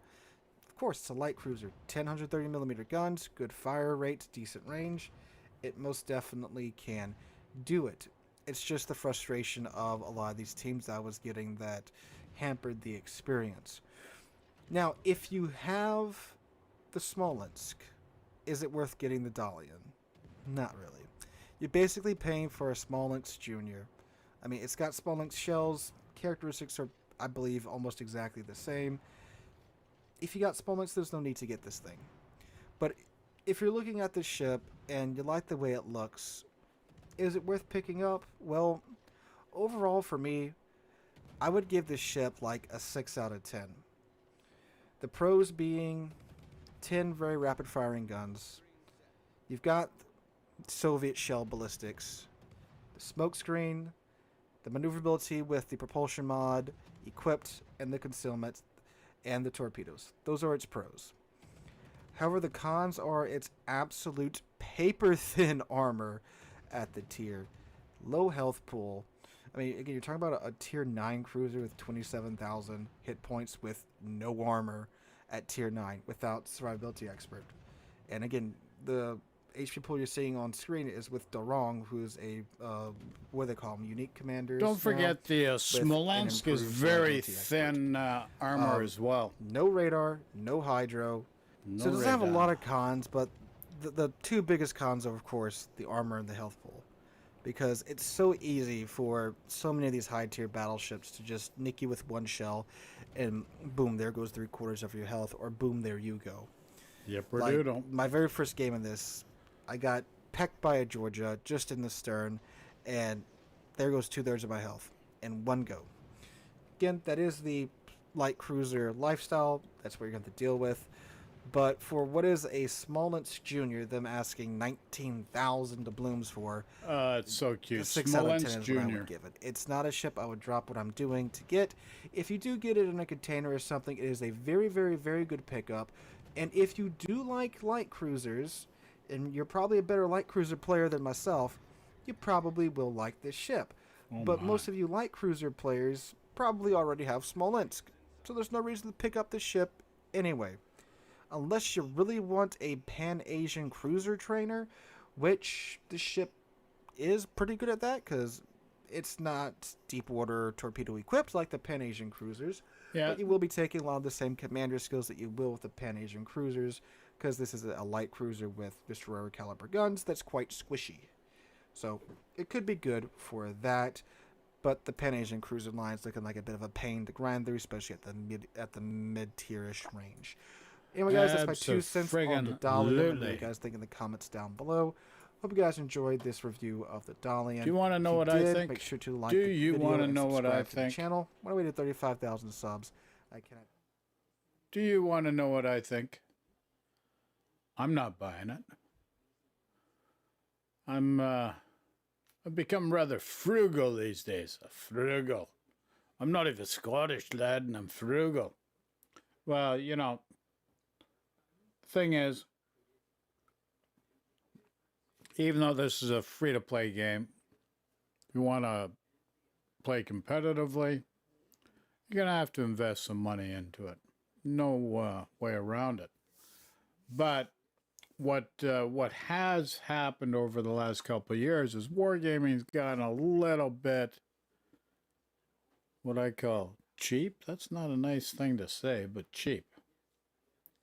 Of course, it's a light cruiser. 130mm guns, good fire rate, decent range. It most definitely can do it. It's just the frustration of a lot of these teams that I was getting that hampered the experience. Now, if you have the Smolensk, is it worth getting the Dalian? Not really. You're basically paying for a Smolensk Junior. I mean, it's got Smolensk shells. Characteristics are, I believe, almost exactly the same. If you got Smolensk, there's no need to get this thing. But if you're looking at this ship and you like the way it looks, is it worth picking up? Well, overall for me, I would give this ship like a 6 out of 10. The pros being 10 very rapid firing guns. You've got Soviet shell ballistics, the smoke screen, the maneuverability with the propulsion mod, equipped, and the concealment, and the torpedoes. Those are its pros. However, the cons are its absolute paper-thin armor at the tier. Low health pool. I mean, again, you're talking about a tier 9 cruiser with 27,000 hit points with no armor at tier 9 without survivability expert. And again, the HP pool you're seeing on screen is with Dorong, who's a, what do they call them, unique commanders. Don't forget the Smolensk is very thin armor as well. No radar, no hydro. No so it doesn't have a radar. lot of cons, but the two biggest cons are, of course, the armor and the health pool. Because it's so easy for so many of these high-tier battleships to just nick you with one shell, and boom, there goes 3/4 of your health, or boom, there you go. Yep, Like, my very first game in this, I got pecked by a Georgia just in the stern, and there goes 2/3 of my health in one go. Again, that is the light cruiser lifestyle. That's what you're going to deal with. But for what is a Smolensky Junior, them asking 19,000 doubloons for, It's so a cute. 6 out of 10 Smolensk is what I Jr. would give it. It's not a ship I would drop what I'm doing to get. If you do get it in a container or something, it is a very, very, very good pickup. And if you do like light cruisers, and you're probably a better light cruiser player than myself, you probably will like this ship. Oh But my. most of you light cruiser players probably already have Smolensk, so there's no reason to pick up this ship anyway. Unless you really want a Pan-Asian cruiser trainer, which the ship is pretty good at that because it's not deep water torpedo equipped like the Pan-Asian cruisers, Yeah. but you will be taking a lot of the same commander skills that you will with the Pan-Asian cruisers because this is a light cruiser with destroyer caliber guns that's quite squishy. So it could be good for that, but the Pan-Asian cruiser line is looking like a bit of a pain to grind through, especially at the mid-tierish range. Anyway, guys, that's my 2 cents on the Dalian. Let me know what you guys think in the comments down below. Hope you guys enjoyed this review of the Dalian. Do you want to know what I think? Make sure to like Do the you video want to and know what I subscribe to the think? channel. When we did 35,000 subs, I cannot. Do you want to know what I think? I'm not buying it. I've become rather frugal these days. Frugal. I'm not even Scottish, lad, and I'm frugal. Well, you know, thing is, even though this is a free-to-play game, if you want to play competitively, you're going to have to invest some money into it. No way around it. But what has happened over the last couple of years is wargaming's gotten a little bit what I call cheap. That's not a nice thing to say, but cheap.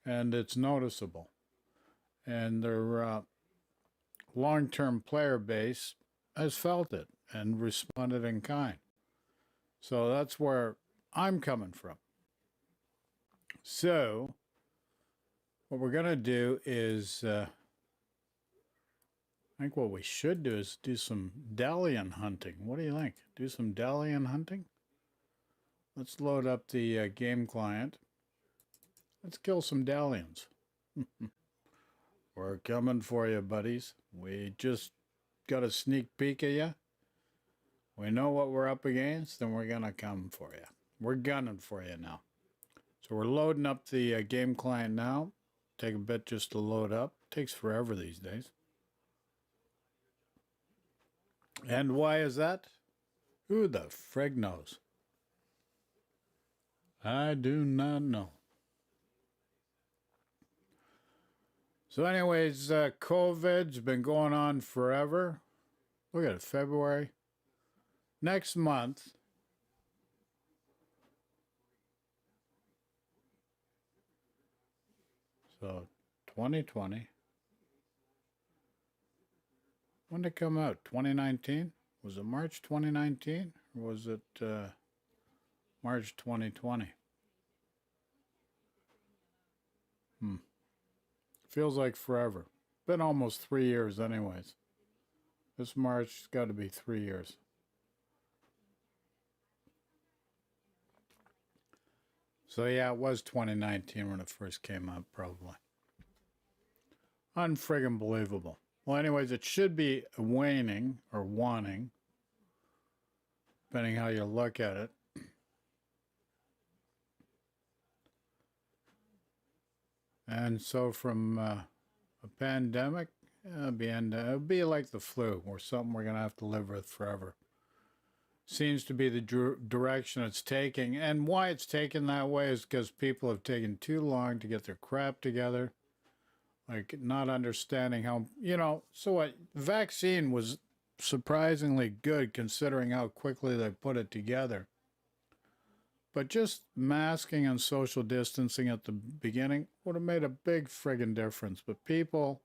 And it's noticeable. And their long-term player base has felt it and responded in kind. So that's where I'm coming from. So what we're going to do is, I think what we should do is do some Dalian hunting. What do you think? Do some Dalian hunting? Let's load up the game client. Let's kill some Dalians. We're coming for you, buddies. We just got a sneak peek of you. We know what we're up against, and we're going to come for you. We're gunning for you now. So we're loading up the game client now. Take a bit just to load up. Takes forever these days. And why is that? Who the frig knows? I do not know. So anyways, COVID's been going on forever. Look at it, February. Next month, so 2020. When did it come out? 2019? Was it March 2019? Or was it March 2020? Feels like forever. Been almost 3 years anyways. This March has got to be 3 years. So yeah, it was 2019 when it first came out, probably. Unfriggin' believable. Well, anyways, it should be waning or wanting, depending how you look at it. And so from a pandemic, it'll be like the flu, or something we're going to have to live with forever. Seems to be the direction it's taking. And why it's taken that way is because people have taken too long to get their crap together. Like, not understanding how, so what? Vaccine was surprisingly good considering how quickly they put it together. But just masking and social distancing at the beginning would have made a big friggin' difference. But people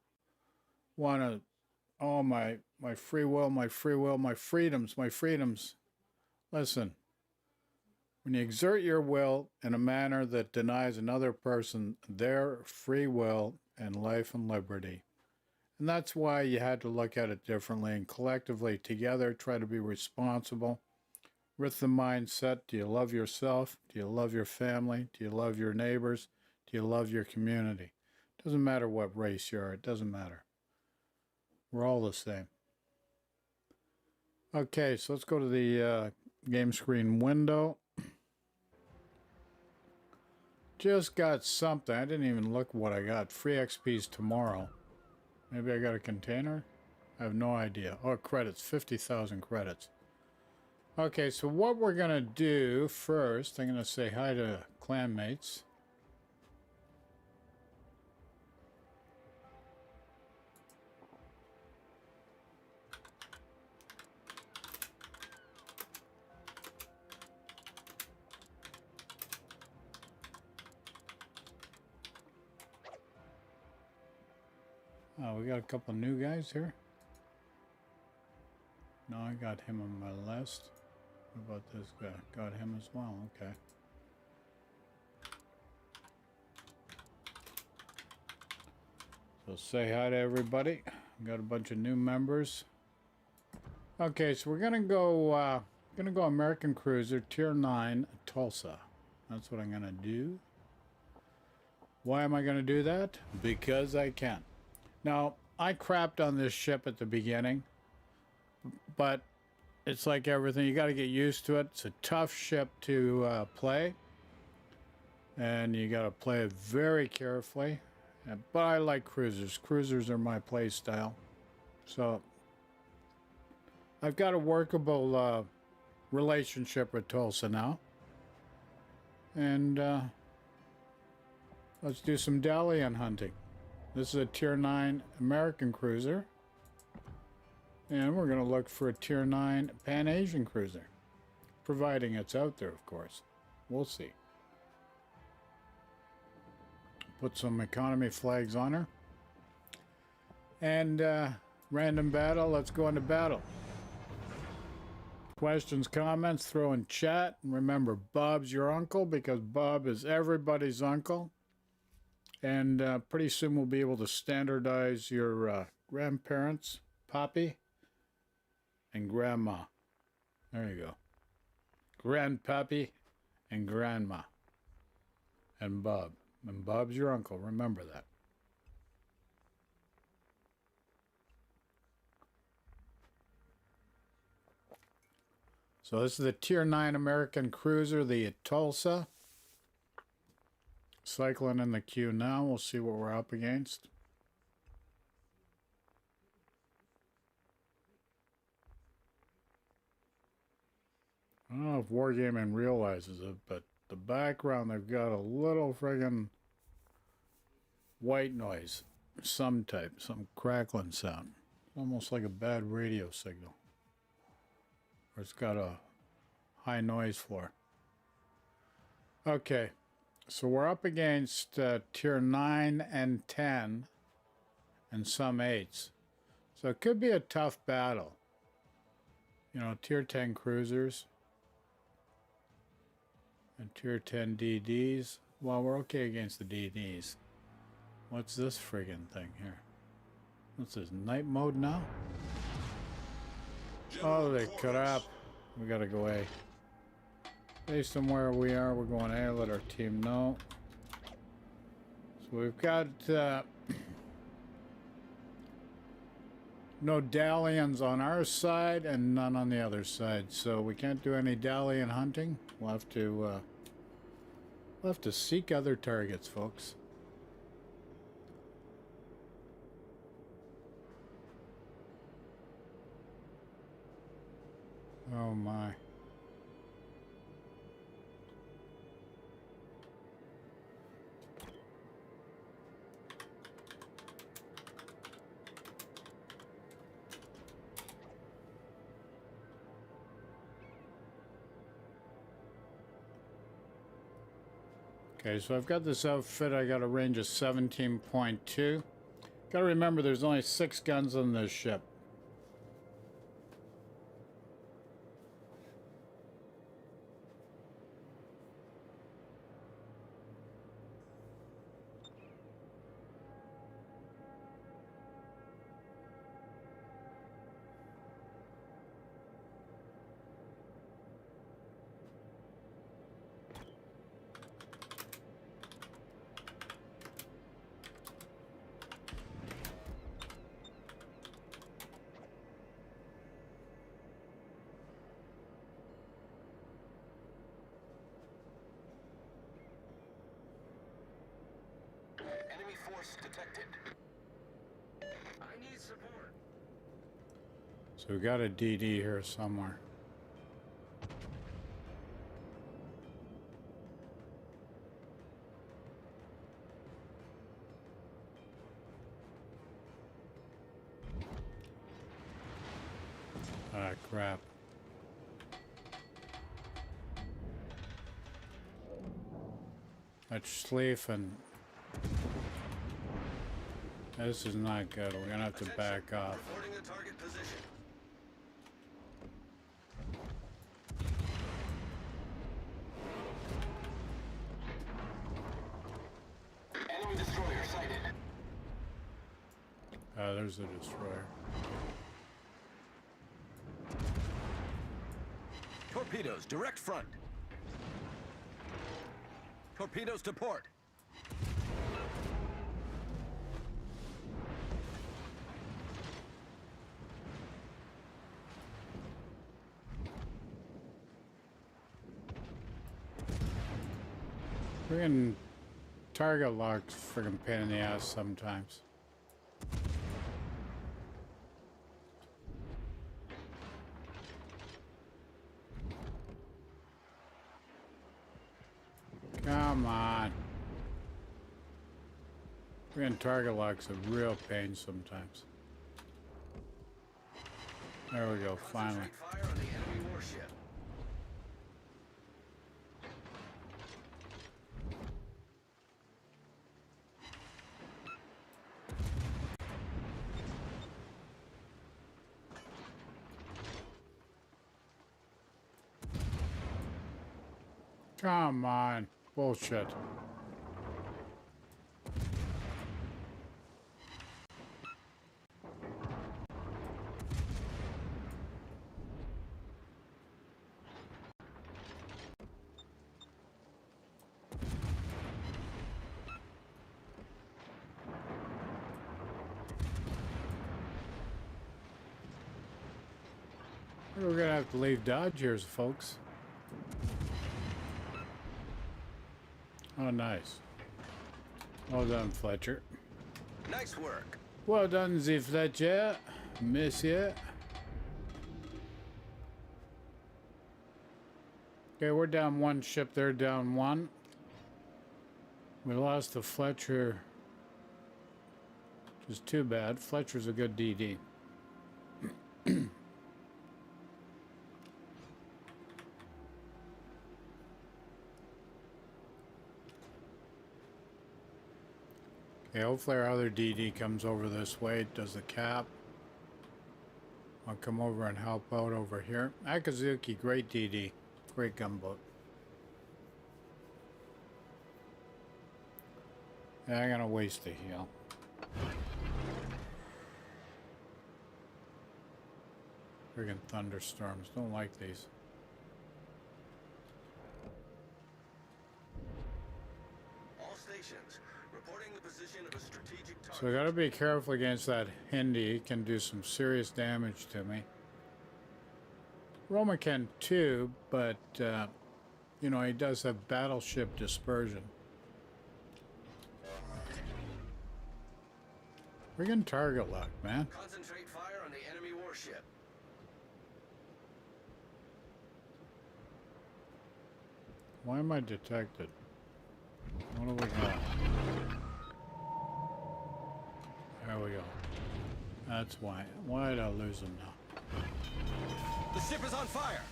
want to, oh, my free will, my freedoms. Listen, when you exert your will in a manner that denies another person their free will and life and liberty, and that's why you had to look at it differently and collectively together try to be responsible with the mindset, do you love yourself? Do you love your family? Do you love your neighbors? Do you love your community? Doesn't matter what race you are. It doesn't matter. We're all the same. Okay, so let's go to the game screen window. Just got something. I didn't even look what I got. Free XPs tomorrow. Maybe I got a container? I have no idea. Oh, credits. 50,000 credits. Okay, so what we're going to do first, I'm going to say hi to clanmates. Oh, we got a couple new guys here. No, I got him on my list. What about this guy? Got him as well. Okay. So say hi to everybody. Got a bunch of new members. Okay, so we're gonna go American Cruiser Tier 9 Tulsa. That's what I'm gonna do. Why am I gonna do that? Because I can. Now, I crapped on this ship at the beginning, but it's like everything. You got to get used to it. It's a tough ship to play, and you got to play it very carefully. But I like cruisers. Cruisers are my play style. So I've got a workable relationship with Tulsa now. And let's do some Dalian hunting. This is a Tier 9 American cruiser. And we're going to look for a Tier 9 Pan-Asian cruiser. Providing it's out there, of course. We'll see. Put some economy flags on her. And random battle. Let's go into battle. Questions, comments, throw in chat. And remember, Bob's your uncle because Bob is everybody's uncle. And pretty soon we'll be able to standardize your grandparents, Poppy, and Grandma. There you go. Grandpappy and Grandma. And Bob. And Bob's your uncle. Remember that. So this is the Tier 9 American cruiser, the Tulsa. Cycling in the queue now. We'll see what we're up against. I don't know if Wargaming realizes it, but the background, they've got a little friggin' white noise. Some type, some crackling sound. Almost like a bad radio signal. Or it's got a high noise floor. Okay. So we're up against Tier 9 and 10 and some 8s. So it could be a tough battle. You know, Tier 10 cruisers and Tier 10 DDs. Well, we're okay against the DDs. What's this friggin' thing here? What's this, night mode now? Holy crap. We gotta go A. Based on where we are, we're going A. Let our team know. So we've got no Dalians on our side and none on the other side. So we can't do any Dalian hunting. We'll have to seek other targets, folks. Oh my. Okay, so I've got this outfit. I got a range of 17.2. Got to remember there's only 6 guns on this ship. force detected. I need support. So we got a DD here somewhere. Ah, crap. That's sleeping. This is not good. We're gonna have to back off. Reporting a target position. Enemy destroyer sighted. There's a destroyer. Torpedoes, direct front. Torpedoes to port. Friggin' target lock's friggin' pain in the ass sometimes. Come on. Friggin' target lock's a real pain sometimes. There we go, finally. Concentrate fire on the enemy warship. Come on. Bullshit. We're gonna have to leave Dodge here, folks. Oh, nice. Well done, Fletcher. Nice work. Well done, the Fletcher, monsieur. Okay, we're down one ship. They're down one. We lost the Fletcher, which is too bad. Fletcher's a good DD. Okay, hopefully our other DD comes over this way, does the cap. I'll come over and help out over here. Akazuki, great DD. Great gunboat. Yeah, I'm gonna waste a heal. Friggin' thunderstorms. Don't like these. All stations, reporting the position of a strategic target. So I gotta be careful against that Hindi. He can do some serious damage to me. Roma can too, but you know, he does have battleship dispersion. Friggin' target lock, man. Concentrate fire on the enemy warship. Why am I detected? What do we got? There we go. That's why. Why did I lose him now? The ship is on fire.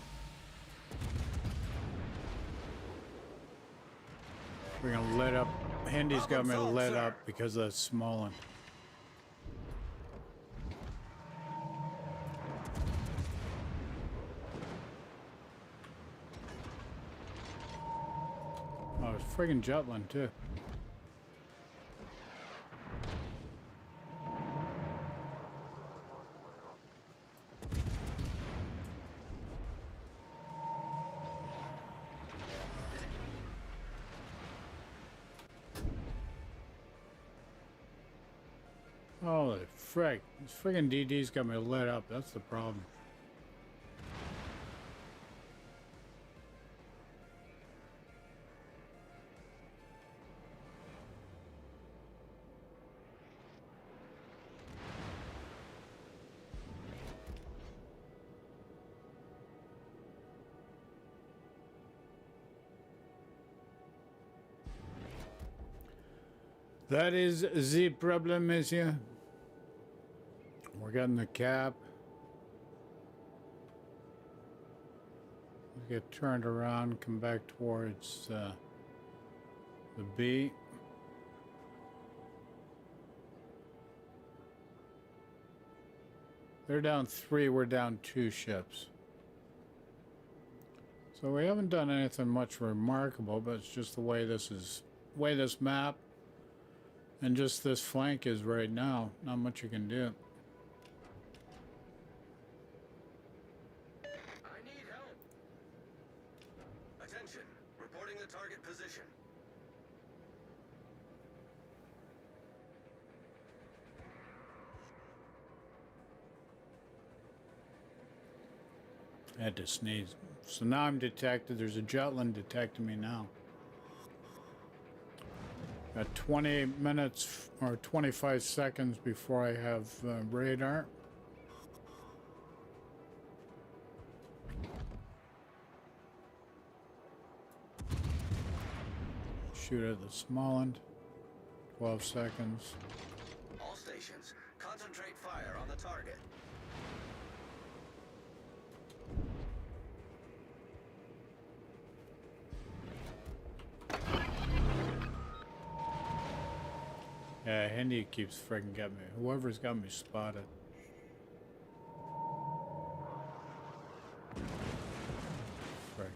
We're gonna lit up. Hindy's got me lit up because of that small one. Oh, it's friggin' Jutland too. Holy frick. This friggin' DD's got me lit up. That's the problem. That is the problem, monsieur. We're getting the cap. We get turned around, come back towards the B. They're down 3, we're down 2 ships. So we haven't done anything much remarkable, but it's just the way this map and just this flank is right now. Not much you can do. I need help. Attention. Reporting the target position. I had to sneeze. So now I'm detected. There's a Jutland detecting me now. Got 20 minutes or 25 seconds before I have radar. Shoot at the small end. 12 seconds. All stations, concentrate fire on the target. Yeah, Hindi keeps friggin' getting me. Whoever's got me spotted. Frick.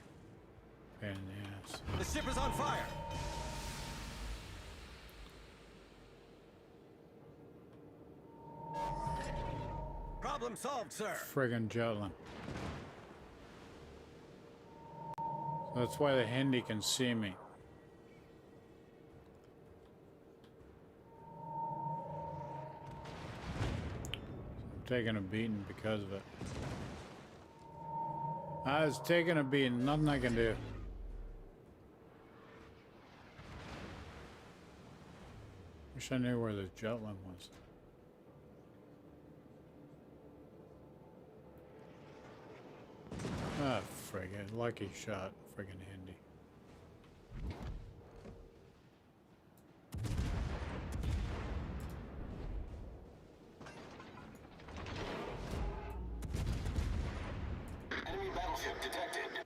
Pain in the ass. The ship is on fire. Problem solved, sir. Friggin' Jutland. So that's why the Hindi can see me. Taking a beating because of it. I was taking a beating, nothing I can do. Wish I knew where the Jutland was. Ah, friggin' lucky shot, friggin' Hindi. Enemy battleship detected.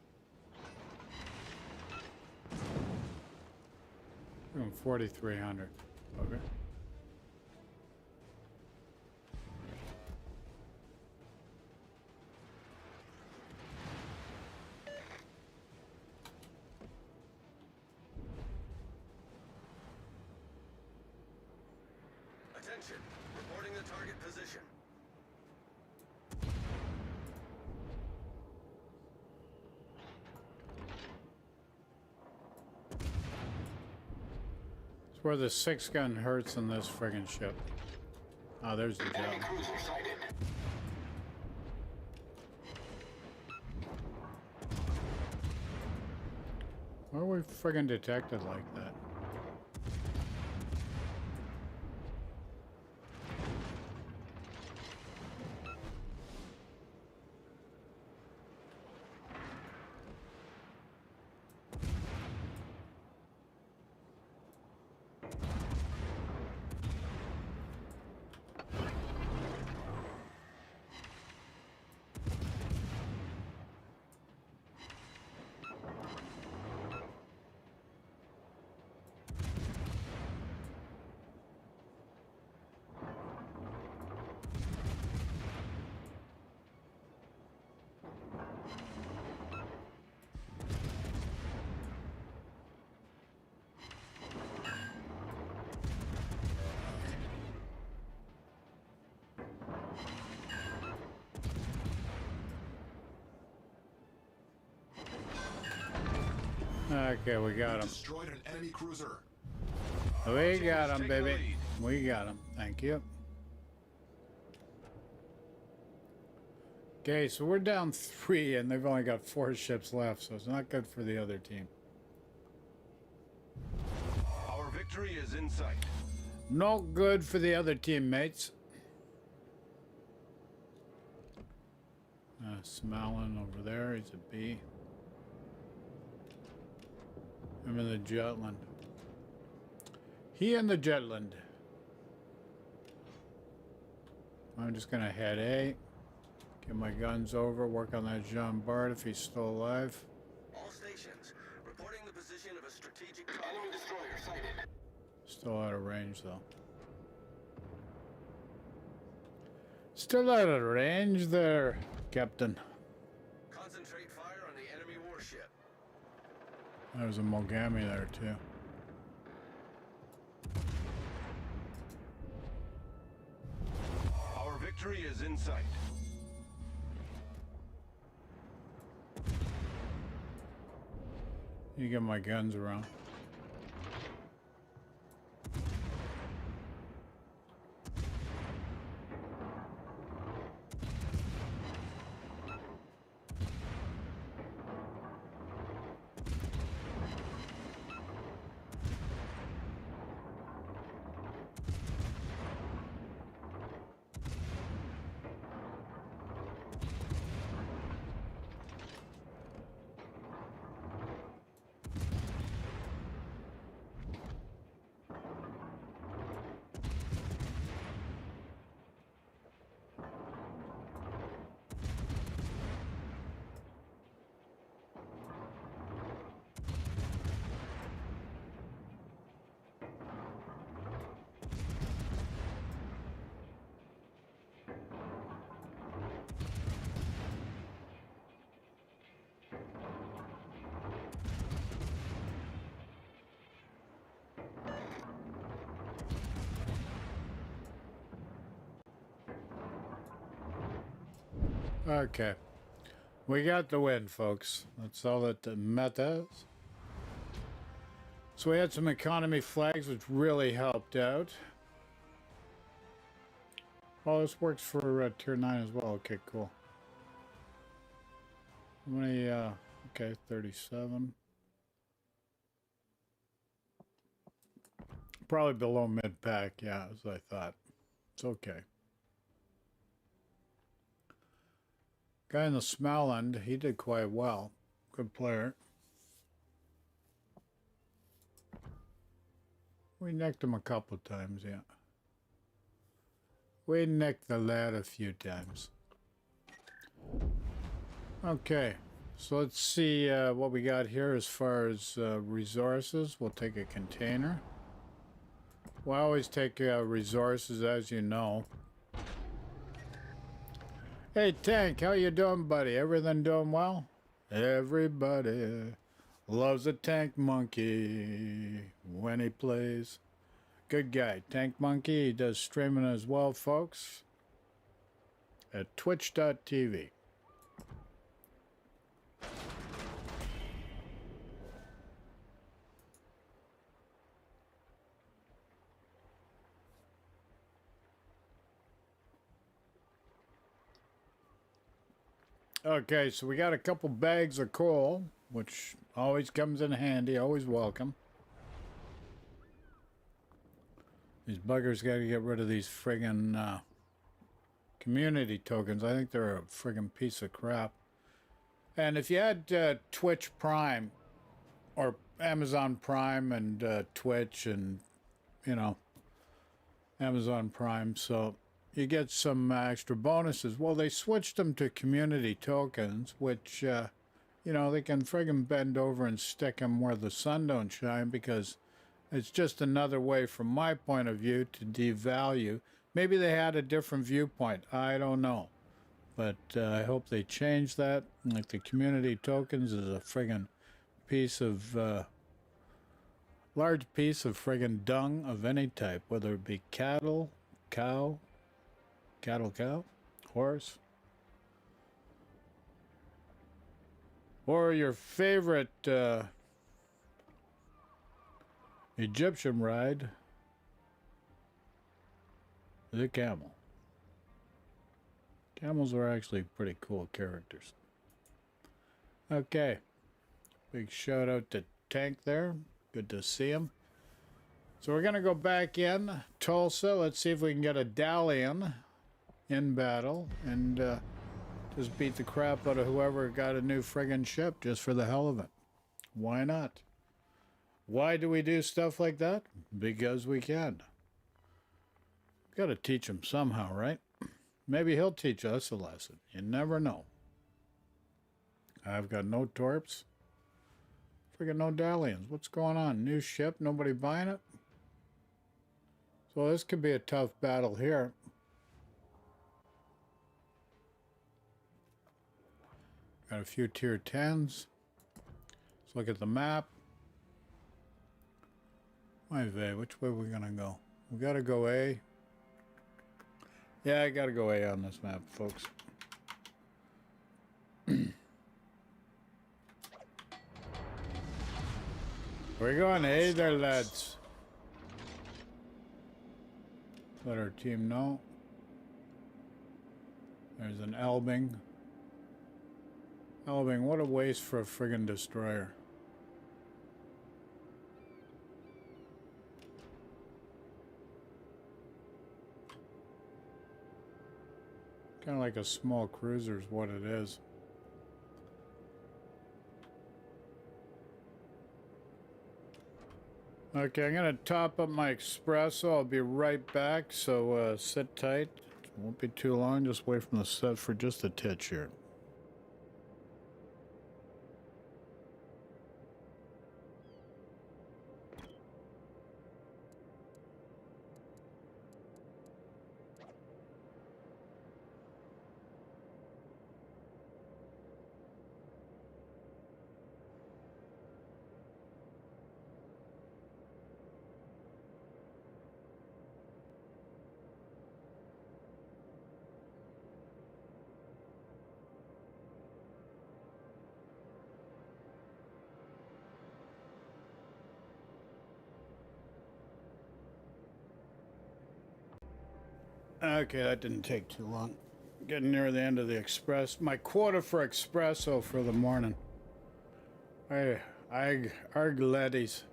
4,300. Okay. Attention. Reporting the target position. It's where the 6-gun hurts in this friggin' ship. Oh, there's the Enemy Jutland. cruiser sighted. Why are we friggin' detected like that? Okay, we got him. Destroyed an enemy cruiser. We got him, baby. We got him. Thank you. Okay, so we're down 3 and they've only got 4 ships left, so it's not good for the other team. Our victory is in sight. No good for the other teammates. Smiling over there, he's a B. I'm in the Jutland. He and the Jetland. I'm just gonna head A. Get my guns over, work on that Jean Bart if he's still alive. All stations, reporting the position of a strategic enemy destroyer sighted. Still out of range though. Still out of range there, Captain. Concentrate fire on the enemy warship. There's a Mogami there too. Our victory is in sight. You get my guns around. Okay. We got the win, folks. That's all that matters. So we had some economy flags, which really helped out. Oh, this works for tier 9 as well. Okay, cool. How many, okay, 37. Probably below mid-pack, yeah, as I thought. It's okay. Guy in the Smalland, he did quite well. Good player. We nicked him a couple times, yeah. We nicked the lad a few times. Okay, so let's see what we got here as far as resources. We'll take a container. We always take resources, as you know. Hey, Tank, how you doing, buddy? Everything doing well? Everybody loves a Tank Monkey when he plays. Good guy. Tank Monkey, he does streaming as well, folks, at twitch.tv. Okay, so we got a couple bags of coal, which always comes in handy, always welcome. These buggers got to get rid of these friggin' community tokens. I think they're a friggin' piece of crap. And if you had Twitch Prime, or Amazon Prime and Twitch and, you know, Amazon Prime, so you get some extra bonuses. Well, they switched them to community tokens, which, you know, they can friggin' bend over and stick them where the sun don't shine, because it's just another way, from my point of view, to devalue. Maybe they had a different viewpoint. I don't know. But I hope they change that. Like, the community tokens is a friggin' piece of, large piece of friggin' dung of any type, whether it be cattle, cow, horse, or your favorite Egyptian ride, the camel. Camels are actually pretty cool characters. Okay, big shout out to Tank there. Good to see him. So we're gonna go back in Tulsa. Let's see if we can get a Dalian in battle and just beat the crap out of whoever got a new friggin' ship just for the hell of it. Why not? Why do we do stuff like that? Because we can. Got to teach him somehow, right? Maybe he'll teach us a lesson. You never know. I've got no torps. Friggin' no dallions. What's going on? New ship? Nobody buying it? So this could be a tough battle here. Got a few tier 10s. Let's look at the map. My vey, which way are we gonna go? We gotta go A. Yeah, I gotta go A on this map, folks. We're going A there, lads. Let our team know. There's an Elbing. Elbing, what a waste for a friggin' destroyer. Kind of like a small cruiser is what it is. Okay, I'm going to top up my espresso. I'll be right back, so sit tight. It won't be too long. Just wait from the set for just a titch here. Okay, that didn't take too long. Getting near the end of the express. My quota for espresso for the morning. Arg laddies.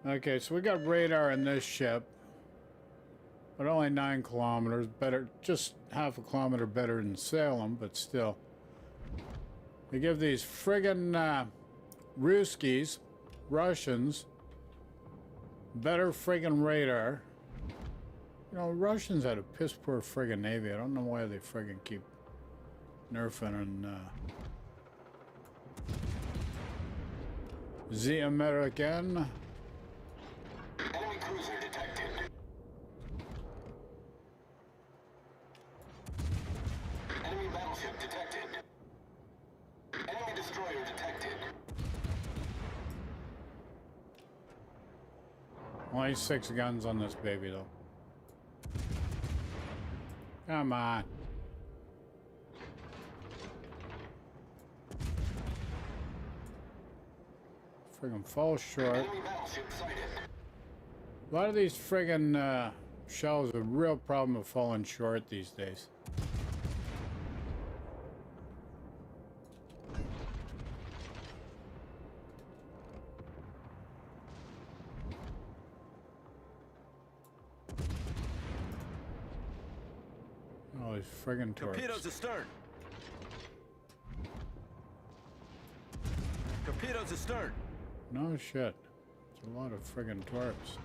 Okay, so we got radar in this ship, but only 9 kilometers. Better, just half a kilometer better than Salem, but still. They give these friggin' Russians, better friggin' radar. You know, Russians had a piss poor friggin' navy. I don't know why they friggin' keep nerfing and the American. Enemy cruiser detected. Enemy battleship detected. Enemy destroyer detected. Only 6 guns on this baby, though. Come on. Friggin' fall short. Enemy battleship sighted. A lot of these friggin' shells are a real problem of falling short these days. Oh, these friggin' Torpedoes torps. astern. Torpedoes astern. No shit. It's a lot of friggin' torps.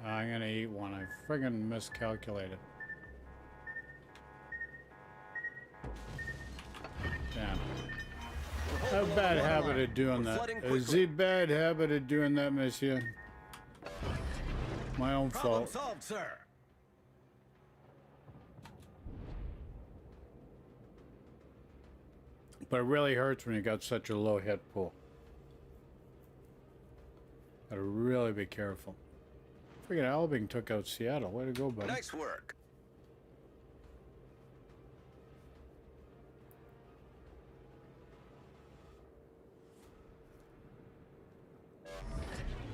I'm gonna eat one. I friggin' miscalculated. Damn. I have a bad habit of doing that. Is a bad habit of doing that, monsieur? My own Problem fault. solved, sir. But it really hurts when you got such a low hit pool. Gotta really be careful. Friggin' Albing took out Seattle. Way to go, buddy. Nice work.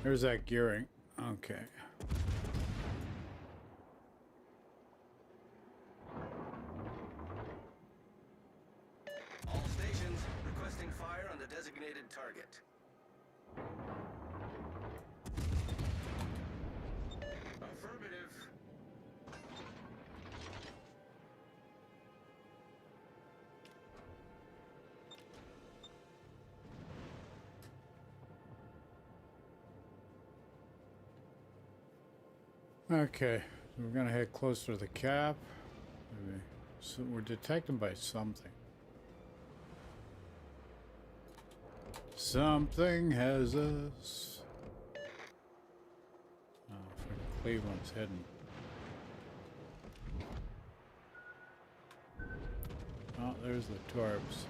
There's that gearing. Okay. All stations requesting fire on the designated target. A Okay, so we're gonna head closer to the cap. Maybe. So we're detected by something. Something has us. Oh, freaking Cleveland's hidden. Oh, there's the Torbs.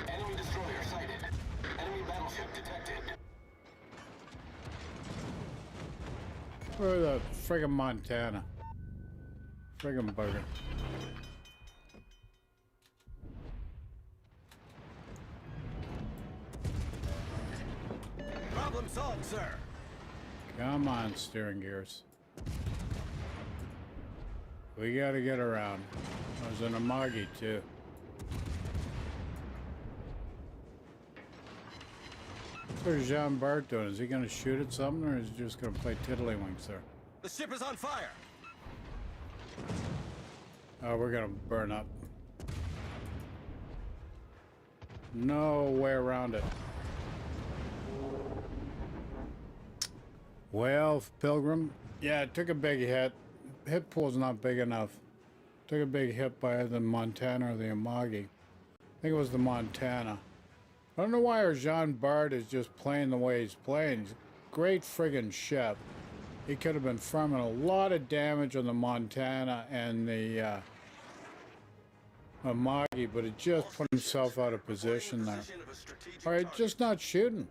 Enemy destroyer sighted. Enemy battleship detected. Where the friggin' Montana? Friggin' bugger. Problem solved, sir. Come on, steering gears. We gotta get around. There's an Amagi too. What's Jean Bart doing? Is he gonna shoot at something or is he just gonna play tiddlywinks there? The ship is on fire. Oh, we're gonna burn up. No way around it. Well, Pilgrim, yeah, it took a big hit. Hit pool's not big enough. Took a big hit by the Montana or the Amagi. I think it was the Montana. I don't know why our Jean Bart is just playing the way he's playing. He's a great friggin' ship. He could have been farming a lot of damage on the Montana and the Amagi, but it just put himself out of position there. Alright, just not shooting.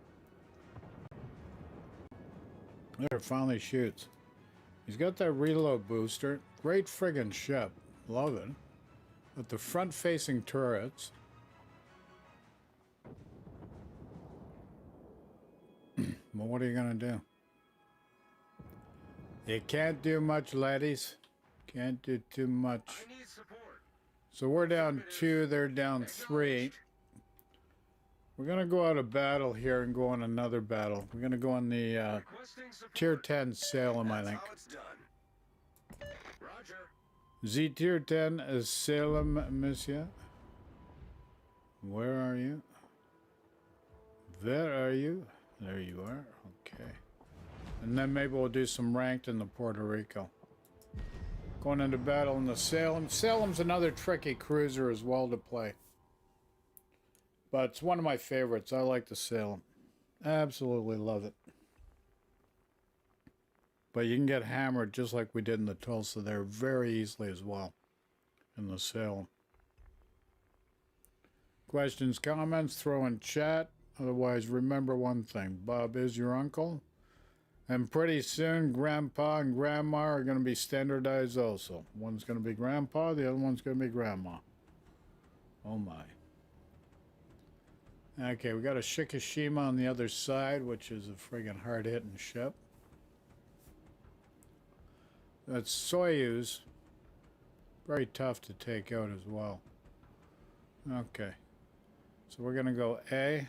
There, it finally shoots. He's got that reload booster. Great friggin' ship. Love it. With the front-facing turrets. Well, what are you gonna do? You can't do much, laddies. Can't do too much. I need support. So we're down 2, they're down 3. We're gonna go out of battle here and go on another battle. We're gonna go on the Requesting support. Tier 10 Salem, I That's think. how it's done. Roger. Z Tier 10 is Salem, monsieur. Where are you? Where are you? There you are. Okay. And then maybe we'll do some ranked in the Puerto Rico. Going into battle in the Salem. Salem's another tricky cruiser as well to play. But it's one of my favorites. I like the Salem. Absolutely love it. But you can get hammered just like we did in the Tulsa there very easily as well in the Salem. Questions, comments, throw in chat. Otherwise, remember one thing. Bob is your uncle. And pretty soon, Grandpa and Grandma are going to be standardized also. One's going to be Grandpa, the other one's going to be Grandma. Oh my. Okay, we got a Shikishima on the other side, which is a friggin' hard-hitting ship. That's Soyuz. Very tough to take out as well. Okay. So we're going to go A.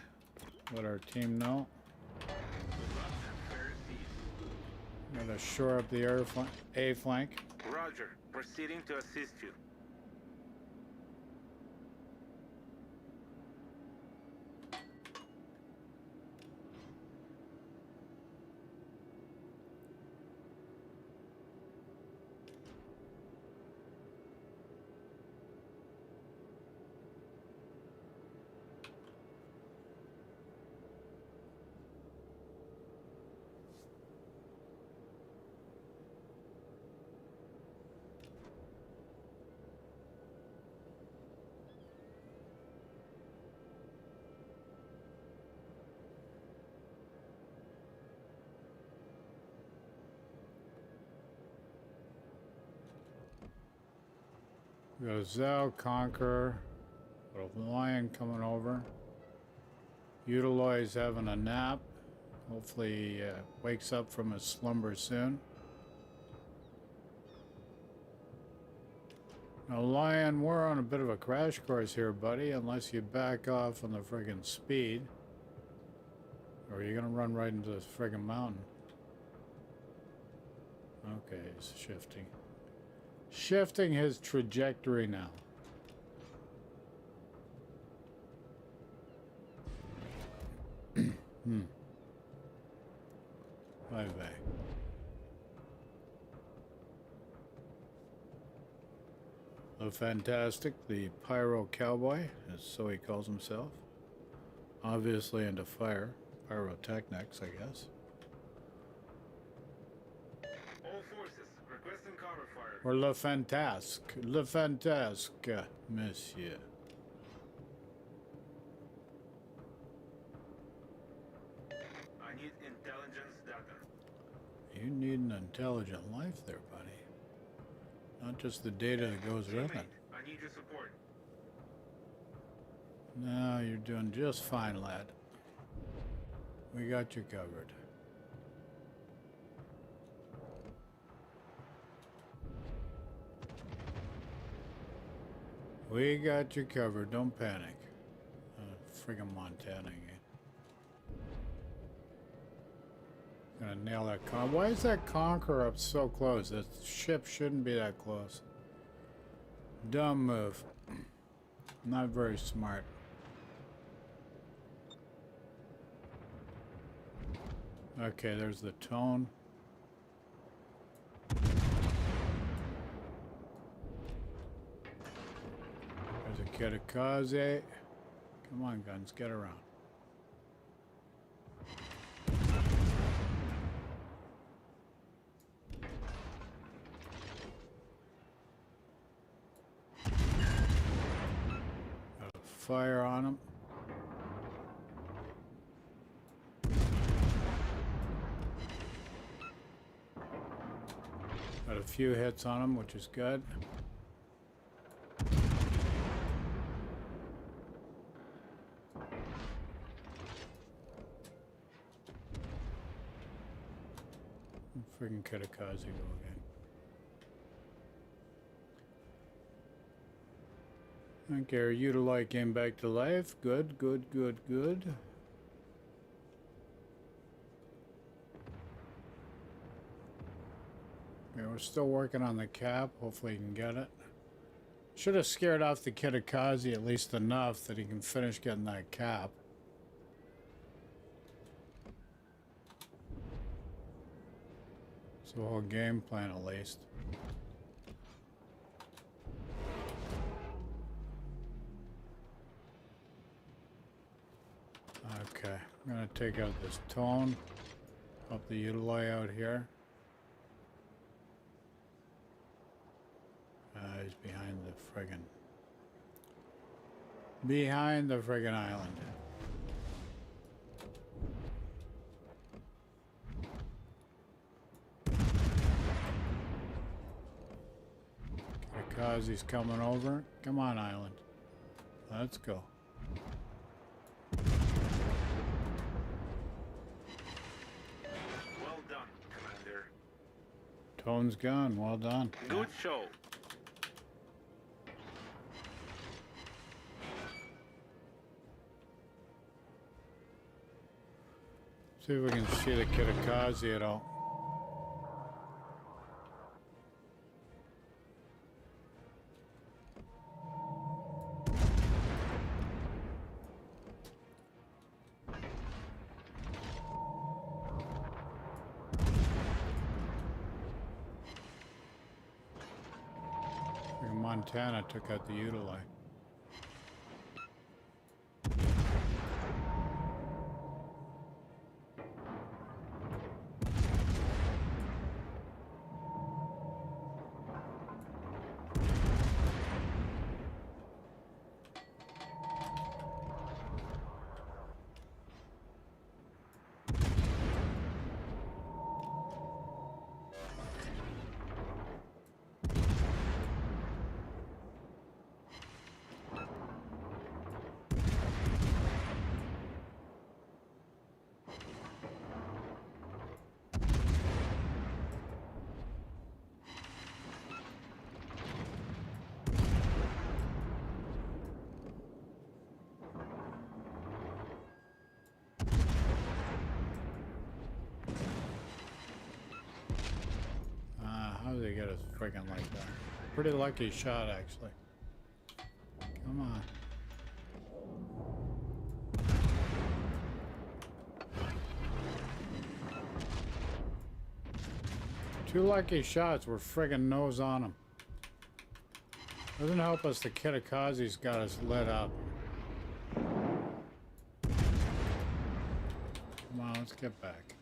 Let our team know. Gotta shore up the air A flank. Roger. Proceeding to assist you. We got a Zao Conqueror. Got a Lion coming over. Utilize having a nap. Hopefully he wakes up from his slumber soon. Now, Lion, we're on a bit of a crash course here, buddy, unless you back off on the friggin' speed. Or are you gonna run right into this friggin' mountain? Okay, he's shifting. Shifting his trajectory now. Bye-bye. The Fantastic, the Pyro Cowboy, as so he calls himself. Obviously into fire. Pyrotechnics, I guess. All forces, requesting cover fire. Or Le Fantasque. Le Fantasque, monsieur. I need intelligence data. You need an intelligent life there, buddy. Not just the data that goes with it. Teammate, I need your support. No, you're doing just fine, lad. We got you covered. We got you covered. Don't panic. Friggin' Montana again. Gonna nail that con. Why is that Conqueror up so close? That ship shouldn't be that close. Dumb move. Not very smart. Okay, there's the tone. There's a Kitakaze. Come on, guns, get around. Got a fire on him. Got a few hits on him, which is good. Friggin' Kitakaze go again. Okay, Utilight came back to life. Good, good, good, good. Okay, we're still working on the cap. Hopefully he can get it. Should have scared off the Kitakaze at least enough that he can finish getting that cap. It's the whole game plan at least. Okay, I'm gonna take out this tone. Up the Utili out here. He's behind the friggin' island. Kitakaze's coming over. Come on, island. Let's go. Well done, Commander. Tone's gone. Well done. Good show. See if we can see the Kitakaze at all. Montana took out the Utili. did they get us friggin' like that? Pretty lucky shot, actually. Come on. Two lucky shots. We're friggin' nose on them. Doesn't help us the Kitakazi's got us lit up. Come on, let's get back.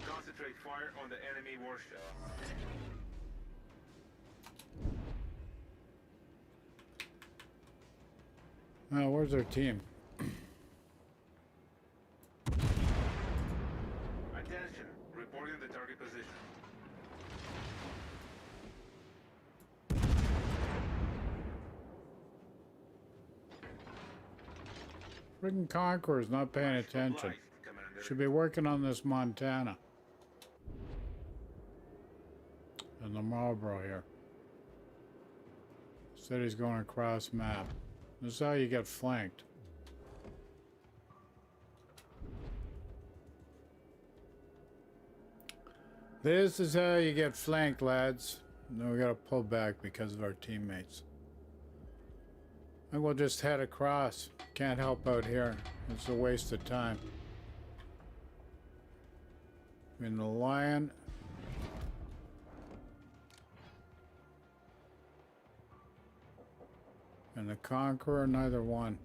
Concentrate fire on the enemy warship. Now, where's our team? Attention, reporting the target position. Friggin' Conqueror's not paying attention. Supplies, Commander. Should be working on this Montana. And the Marlboro here. Said he's going across map. This is how you get flanked. This is how you get flanked, lads. Now we gotta pull back because of our teammates. And we'll just head across. Can't help out here. It's a waste of time. I mean, the Lion. And the Conqueror, neither one.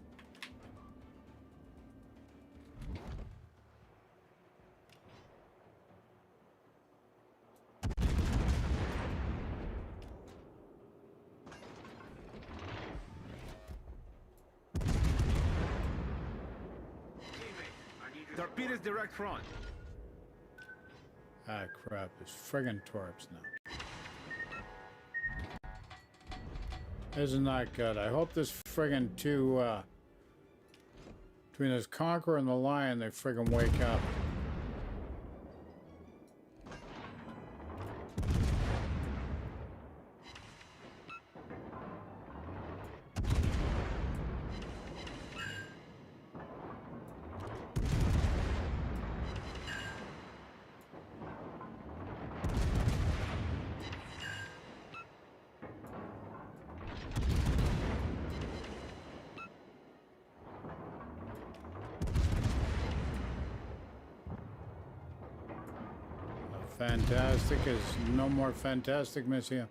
Torpedoes direct front. Ah, crap. There's friggin' torps now. Isn't that good? I hope this friggin' two, between this Conqueror and the Lion, they friggin' wake up. Fantastic is no more fantastic, monsieur.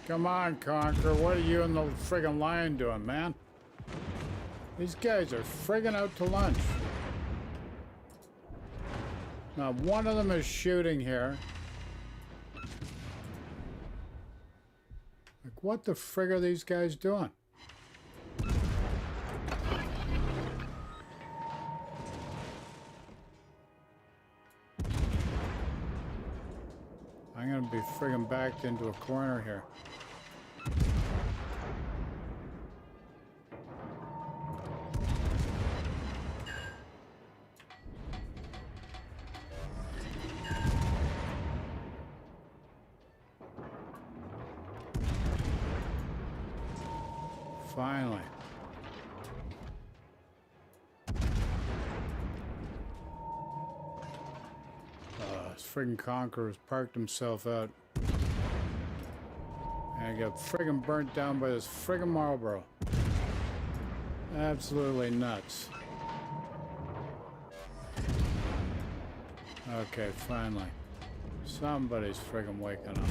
Come on, Conqueror. What are you and the friggin' Lion doing, man? These guys are friggin' out to lunch. Now, one of them is shooting here. Like, what the frig are these guys doing? I'm gonna be friggin' backed into a corner here. Finally. This friggin' Conqueror's parked himself out. And I got friggin' burnt down by this friggin' Marlboro. Absolutely nuts. Okay, finally. Somebody's friggin' waking up.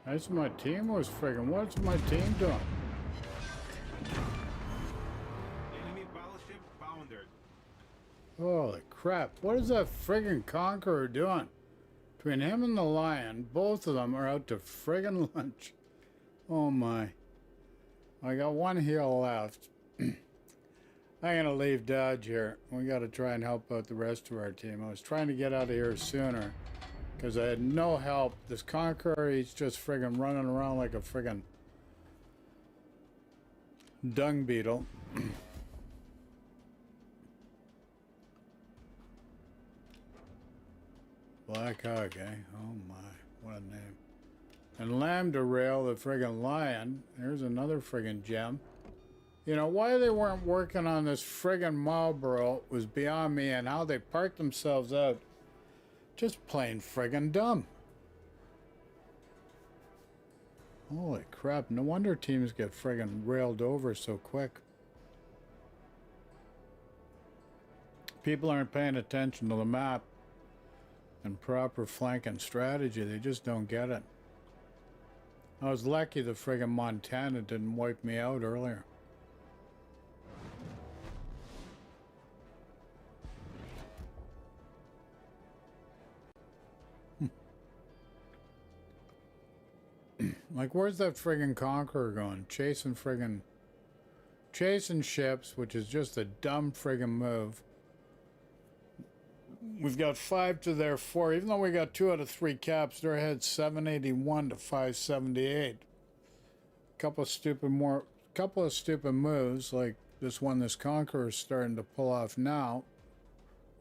That's my team was friggin'. What's my team doing? Enemy battleship foundered. Holy crap. What is that friggin' Conqueror doing? Between him and the Lion, both of them are out to friggin' lunch. Oh my. I got one heel left. I'm gonna leave Dodge here. We gotta try and help out the rest of our team. I was trying to get out of here sooner because I had no help. This Conqueror, he's just friggin' running around like a friggin' dung beetle. Black Hawk, eh? Oh my, what a name. And Lambda Rail, the friggin' Lion. There's another friggin' gem. You know, why they weren't working on this friggin' Marlboro was beyond me, and how they parked themselves out. Just plain friggin' dumb. Holy crap, no wonder teams get friggin' railed over so quick. People aren't paying attention to the map and proper flanking strategy. They just don't get it. I was lucky the friggin' Montana didn't wipe me out earlier. Like, where's that friggin' Conqueror going? Chasing ships, which is just a dumb friggin' move. We've got 5 to their 4. Even though we got 2 out of 3 caps, they're ahead 781 to 578. Couple of stupid moves like this one this Conqueror is starting to pull off now.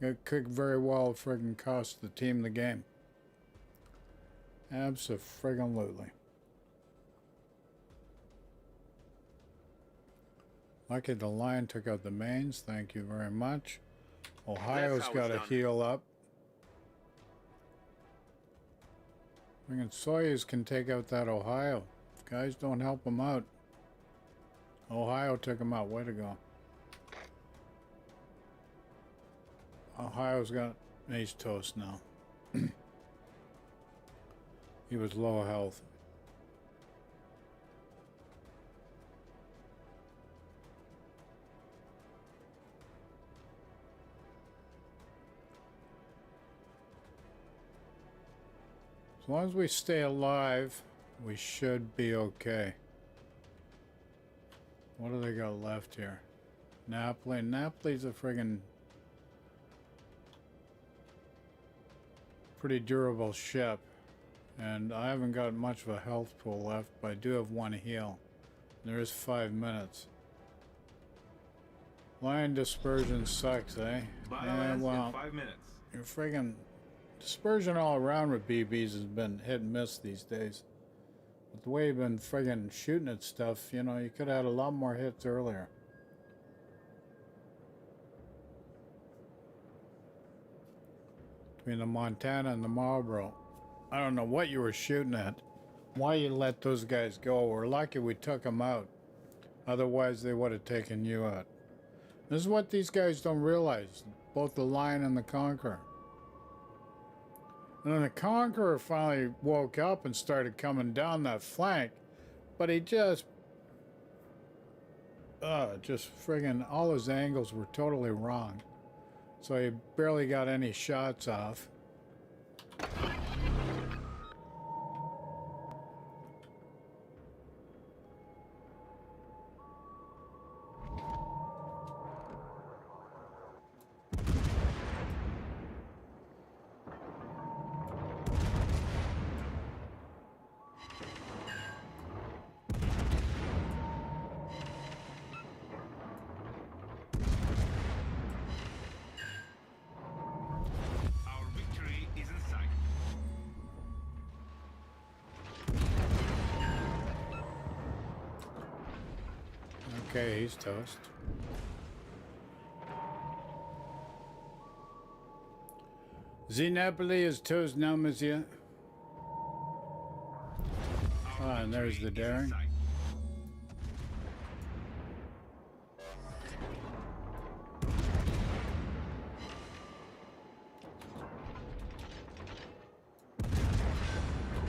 It could very well friggin' cost the team the game. Abso-friggin-lutely. Lucky the Lion took out the mains. Thank you very much. Ohio's got to heal up. Friggin' Soyuz can take out that Ohio. Guys, don't help him out. Ohio took him out. Way to go. Ohio's got... He's toast now. He was low health. As long as we stay alive, we should be okay. What do they got left here? Napoli. Napoli's a friggin' pretty durable ship. And I haven't got much of a health pool left, but I do have 1 heal. There is 5 minutes. Lion dispersion sucks, eh? Yeah, well, in 5 minutes. you're friggin' dispersion all around with BBs has been hit and miss these days. But the way you've been friggin' shooting at stuff, you know, you could have had a lot more hits earlier. Between the Montana and the Marlboro. I don't know what you were shooting at. Why you let those guys go? We're lucky we took them out. Otherwise, they would have taken you out. This is what these guys don't realize. Both the Lion and the Conqueror. And then the Conqueror finally woke up and started coming down that flank. But he just friggin' all his angles were totally wrong. So he barely got any shots off. Our victory is in sight. Okay, he's toast. The Napoli is toast now, monsieur. Ah, and there's the daring.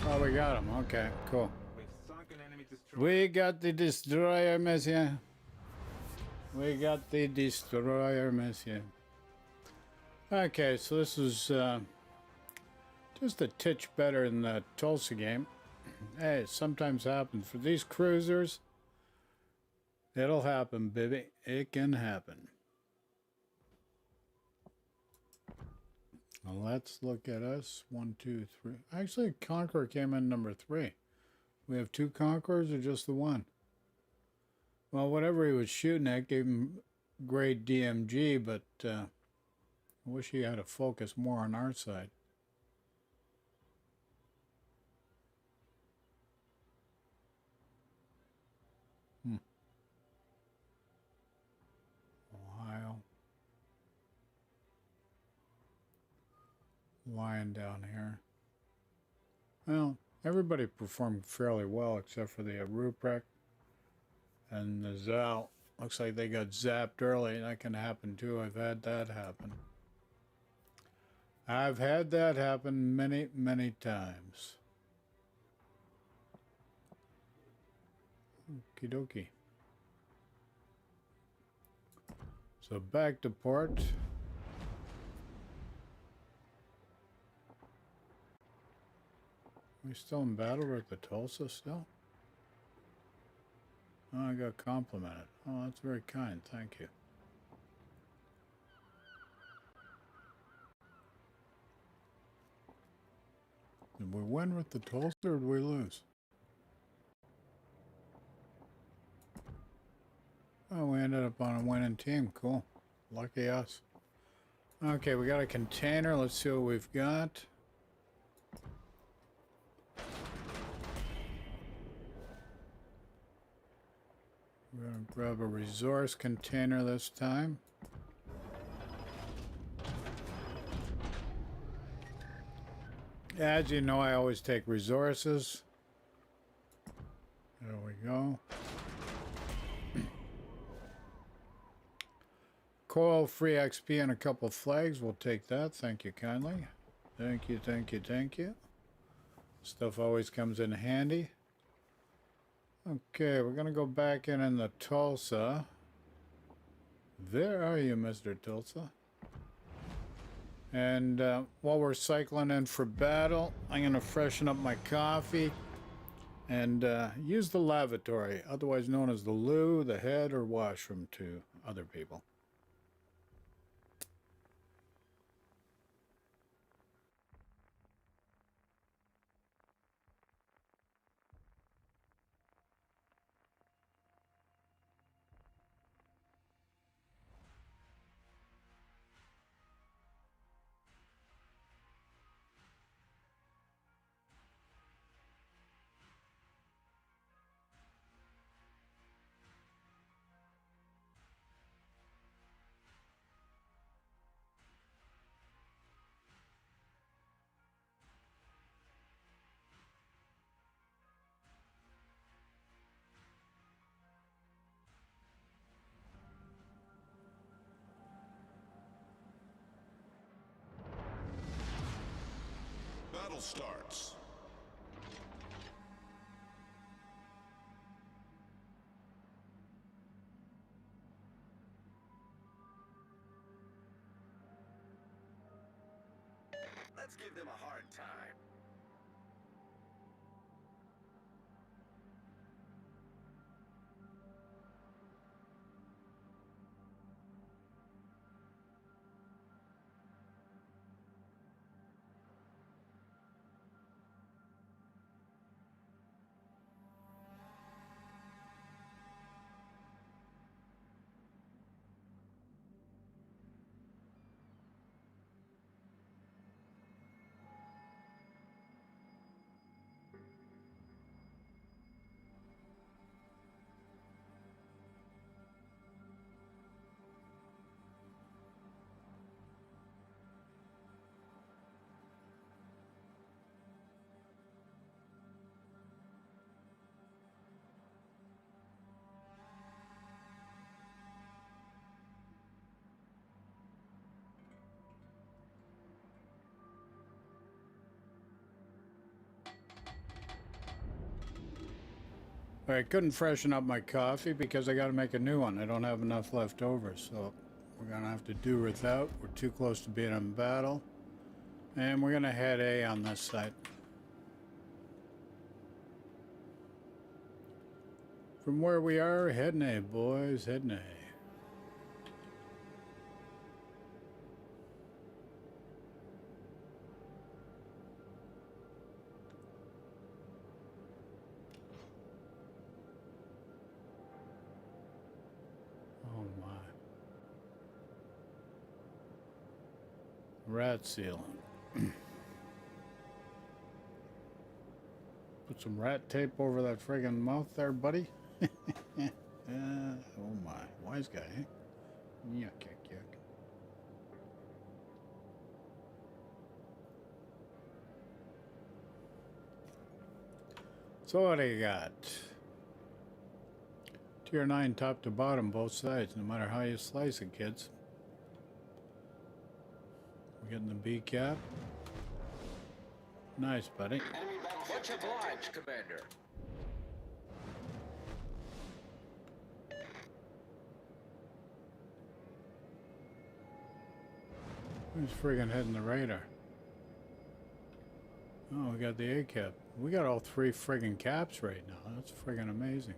Oh, we got him. Okay, cool. We've sunk an enemy destroyer. We got the destroyer, monsieur. We got the destroyer, monsieur. Okay, so this is just a titch better than the Tulsa game. Hey, it sometimes happens. For these cruisers, it'll happen, baby. It can happen. Well, let's look at us. 1, 2, 3. Actually, Conqueror came in number 3. We have 2 Conquerors or just the one? Well, whatever he was shooting at gave him great DMG, but I wish he had to focus more on our side. Ohio. Lion down here. Well, everybody performed fairly well except for the Ruprecht and the Zal. Looks like they got zapped early. That can happen too. I've had that happen. I've had that happen many, many times. Okie dokie. So back to port. We still in battle with the Tulsa still? Oh, I got complimented. Oh, that's very kind. Thank you. Did we win with the Tulsa or did we lose? Oh, we ended up on a winning team. Cool. Lucky us. Okay, we got a container. Let's see what we've got. We're going to grab a resource container this time. As you know, I always take resources. There we go. Coil, free XP, and a couple flags. We'll take that. Thank you kindly. Thank you, thank you, thank you. Stuff always comes in handy. Okay, we're going to go back in the Tulsa. There are you, Mr. Tulsa. And while we're cycling in for battle, I'm going to freshen up my coffee and use the lavatory, otherwise known as the loo, the head, or washroom to other people. Battle starts. Let's give them a hard time. I couldn't freshen up my coffee because I got to make a new one. I don't have enough left over, so we're going to have to do without. We're too close to being in battle. And we're going to head A on this side. From where we are, heading A, boys, heading A. Oh my. Rat sealing. Put some rat tape over that friggin' mouth there, buddy. Oh my. Wise guy, eh? Yuck, yuck, yuck. So what do you got? Tier 9 top to bottom, both sides, no matter how you slice it, kids. We're getting the B cap. Nice, buddy. Enemy battleship Much obliged, Commander. Who's friggin' heading the radar? Oh, we got the A cap. We got all 3 friggin' caps right now. That's friggin' amazing.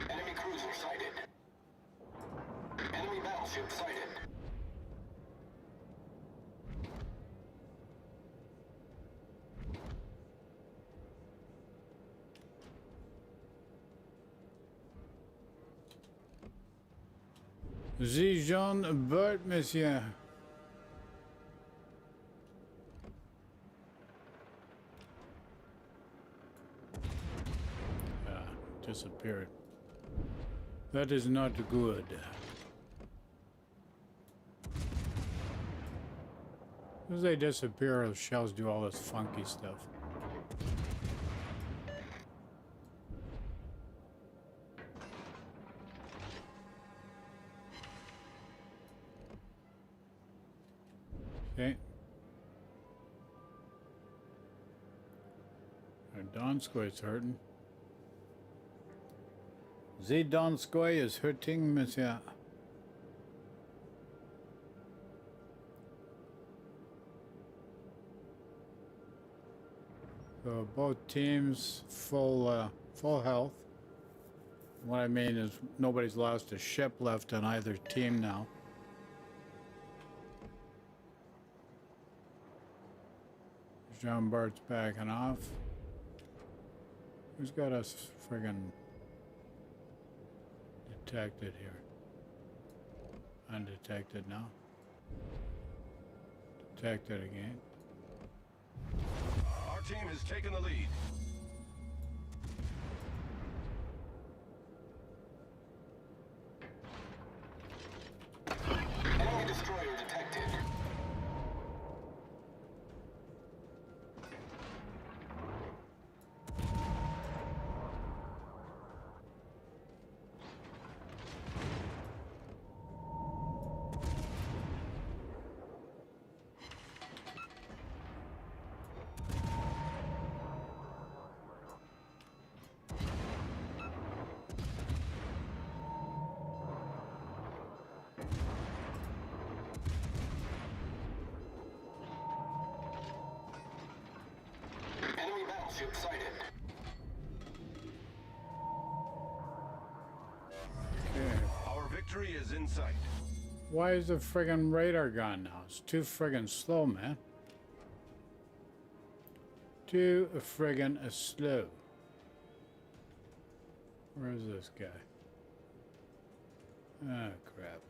Enemy cruiser sighted. Enemy battleship sighted. The Jean Bart, monsieur. Ah, disappeared. That is not good. As they disappear, those shells do all this funky stuff. Okay. Our Donskoy's hurting. The Donskoy is hurting, monsieur. So both teams full health. What I mean is nobody's lost a ship left on either team now. Jean Bart's backing off. Who's got us friggin' detected here? Undetected now. Detected again. Our team has taken the lead. Enemy destroyer detected. Enemy battleship sighted. Okay. Our victory is in sight. Why is the friggin' radar gone now? It's too friggin' slow, man. Too friggin' slow. Where is this guy? Ah, crap.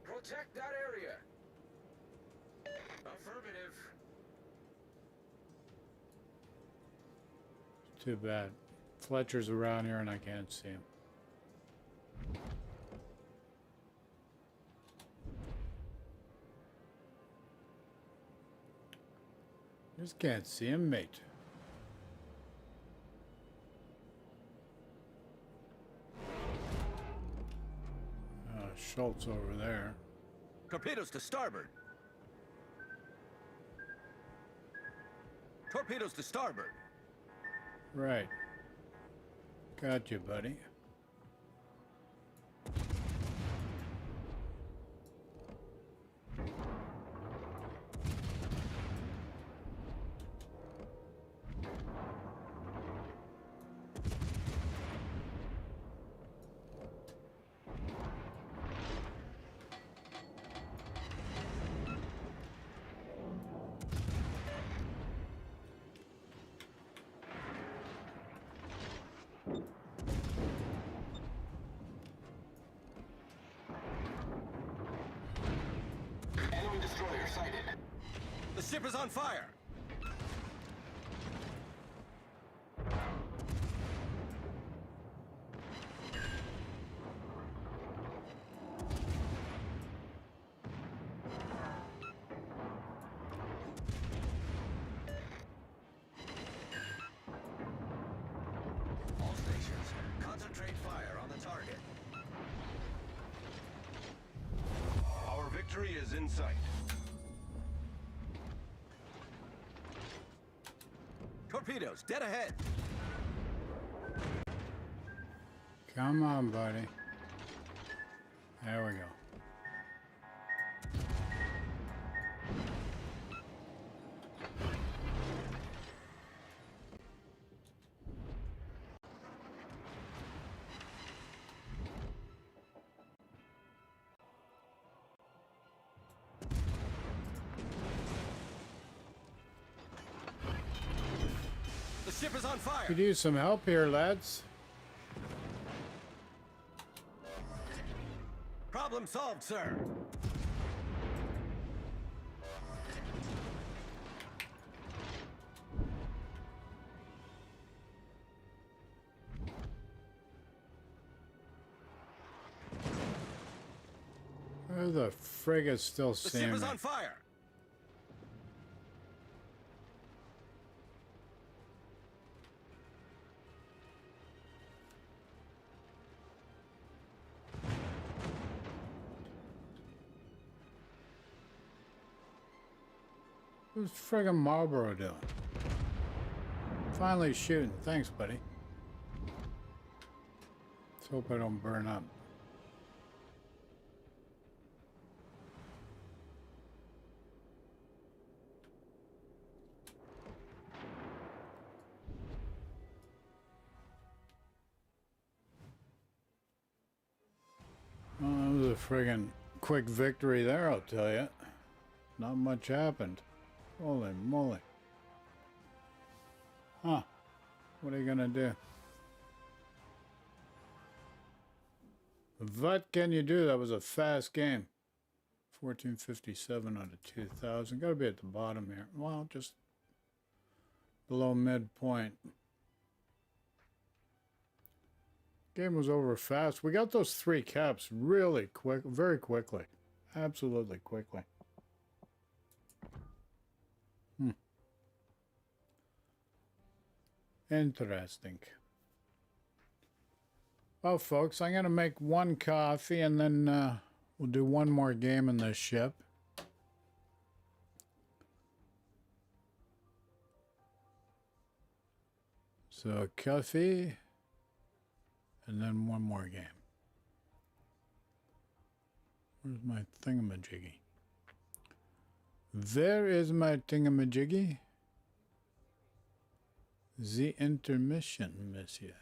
Protect that area. Affirmative. Too bad. Fletcher's around here and I can't see him. Just can't see him, mate. Schultz over there. Torpedoes to starboard. Torpedoes to starboard. Right. Got you, buddy. Enemy destroyer sighted. The ship is on fire. All stations, concentrate fire on the target. Our victory is in sight. Torpedoes, dead ahead. Come on, buddy. There we go. The ship is on fire. Could use some help here, lads. Problem solved, sir. Where the frig is still The ship seeing is me? on fire. Who's friggin' Marlboro doing? Finally shooting. Thanks, buddy. Let's hope I don't burn up. Well, that was a friggin' quick victory there, I'll tell you. Not much happened. Holy moly. Huh. What are you gonna do? What can you do? That was a fast game. 1457 out of 2000. Gotta be at the bottom here. Well, just below midpoint. Game was over fast. We got those 3 caps really quick, very quickly. Absolutely quickly. Interesting. Well, folks, I'm going to make 1 coffee and then we'll do 1 more game in this ship. So, coffee and then 1 more game. Where's my thingamajiggy? Where is my thingamajiggy? The intermission, monsieur.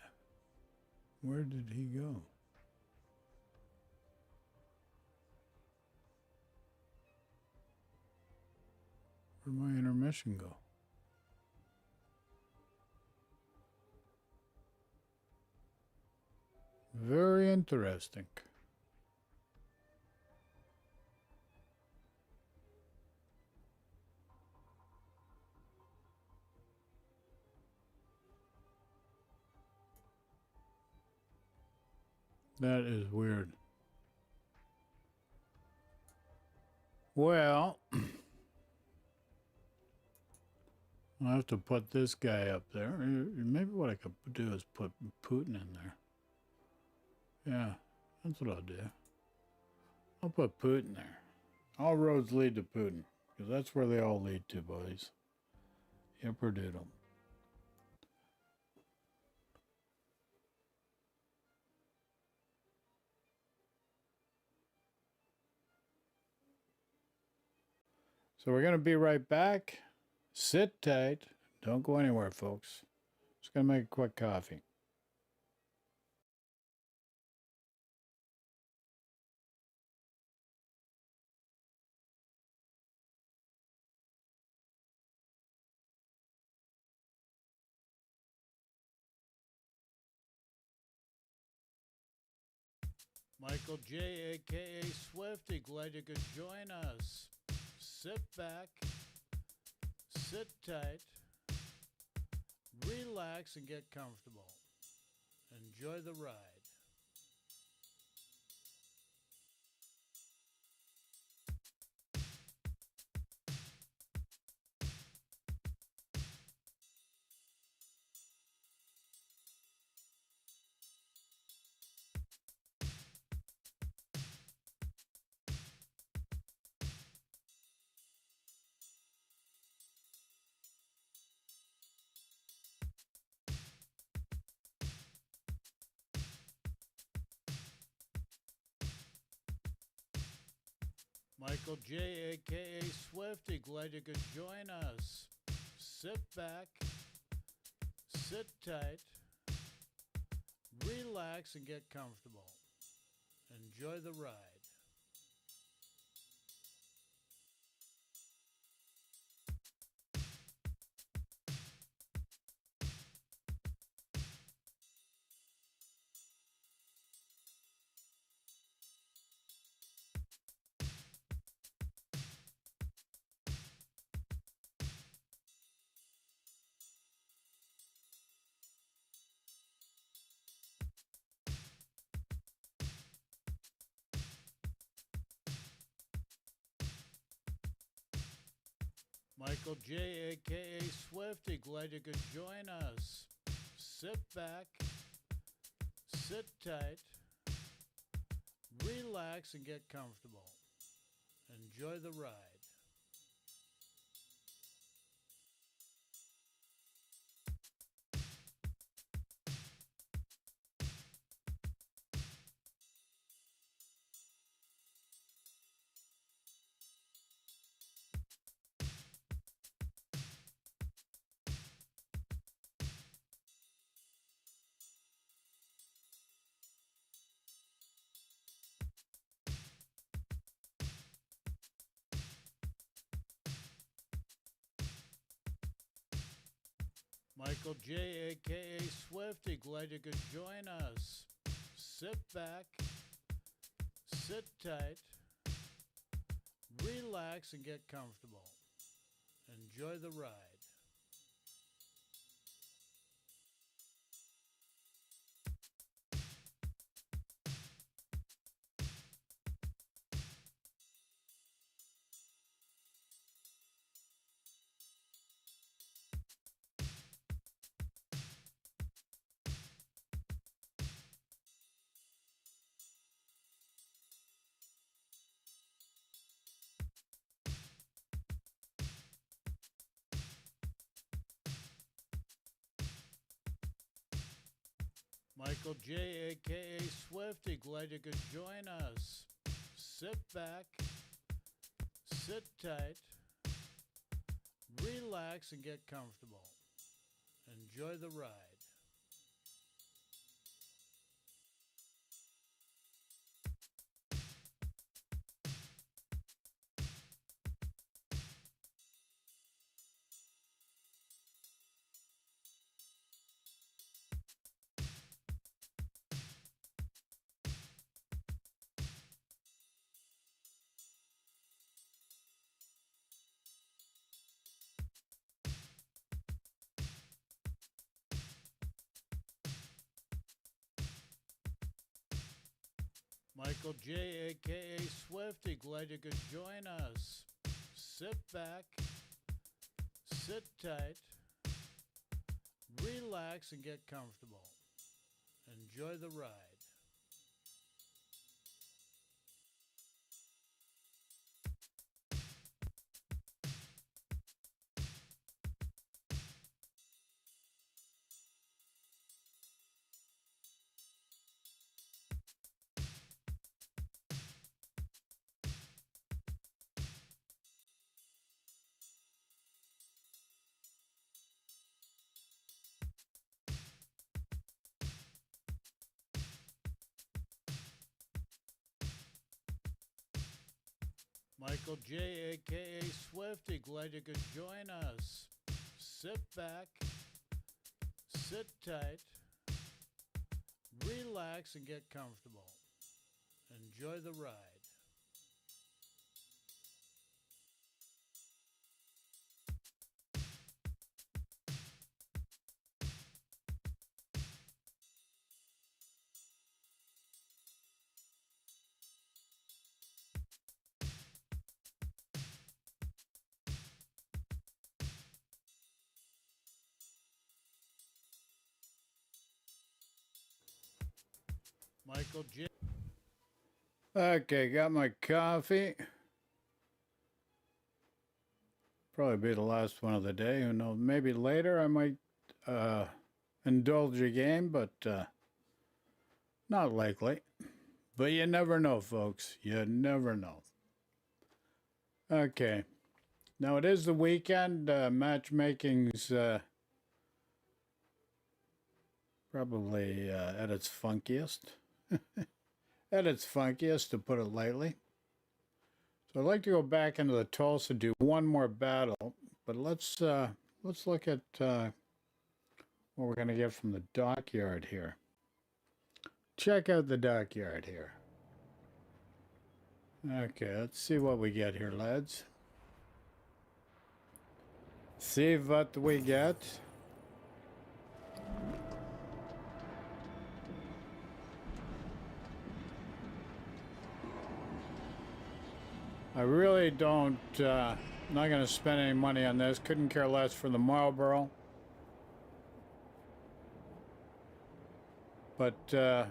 Where did he go? Where'd my intermission go? Very interesting. That is weird. Well, I'll have to put this guy up there. Maybe what I could do is put Putin in there. Yeah, that's what I'll do. I'll put Putin there. All roads lead to Putin, because that's where they all lead to, boys. Yipperdoodle. So we're going to be right back. Sit tight. Don't go anywhere, folks. Just going to make a quick coffee. Michael J, a.k.a. Swifty, glad you could join us. Sit back, sit tight, relax, and get comfortable. Enjoy the ride. Michael J, a.k.a. Swifty, glad you could join us. Sit back, sit tight, relax, and get comfortable. Enjoy the ride. Michael J, a.k.a. Swifty, glad you could join us. Sit back, sit tight, relax, and get comfortable. Enjoy the ride. Michael J, a.k.a. Swifty, glad you could join us. Sit back, sit tight, relax, and get comfortable. Enjoy the ride. Michael J, a.k.a. Swifty, glad you could join us. Sit back, sit tight, relax, and get comfortable. Enjoy the ride. Michael J, a.k.a. Swifty, glad you could join us. Sit back, Sit tight, relax, and get comfortable. Enjoy the ride. Michael J, aka Swifty, glad you could join us. Sit back, sit tight, relax, and get comfortable. Enjoy the ride. Michael J. Okay, got my coffee. Probably be the last one of the day. Who knows? Maybe later I might indulge a game, but not likely. But you never know, folks. You never know. Okay. Now it is the weekend. Matchmaking's probably at its funkiest. At its funkiest, to put it lightly. So I'd like to go back into the Tulsa, do one more battle, but let's look at what we're going to get from the dockyard here. Check out the dockyard here. Okay, let's see what we get here, lads. See what we get. I really don't, not going to spend any money on this. Couldn't care less for the Marlboro. But the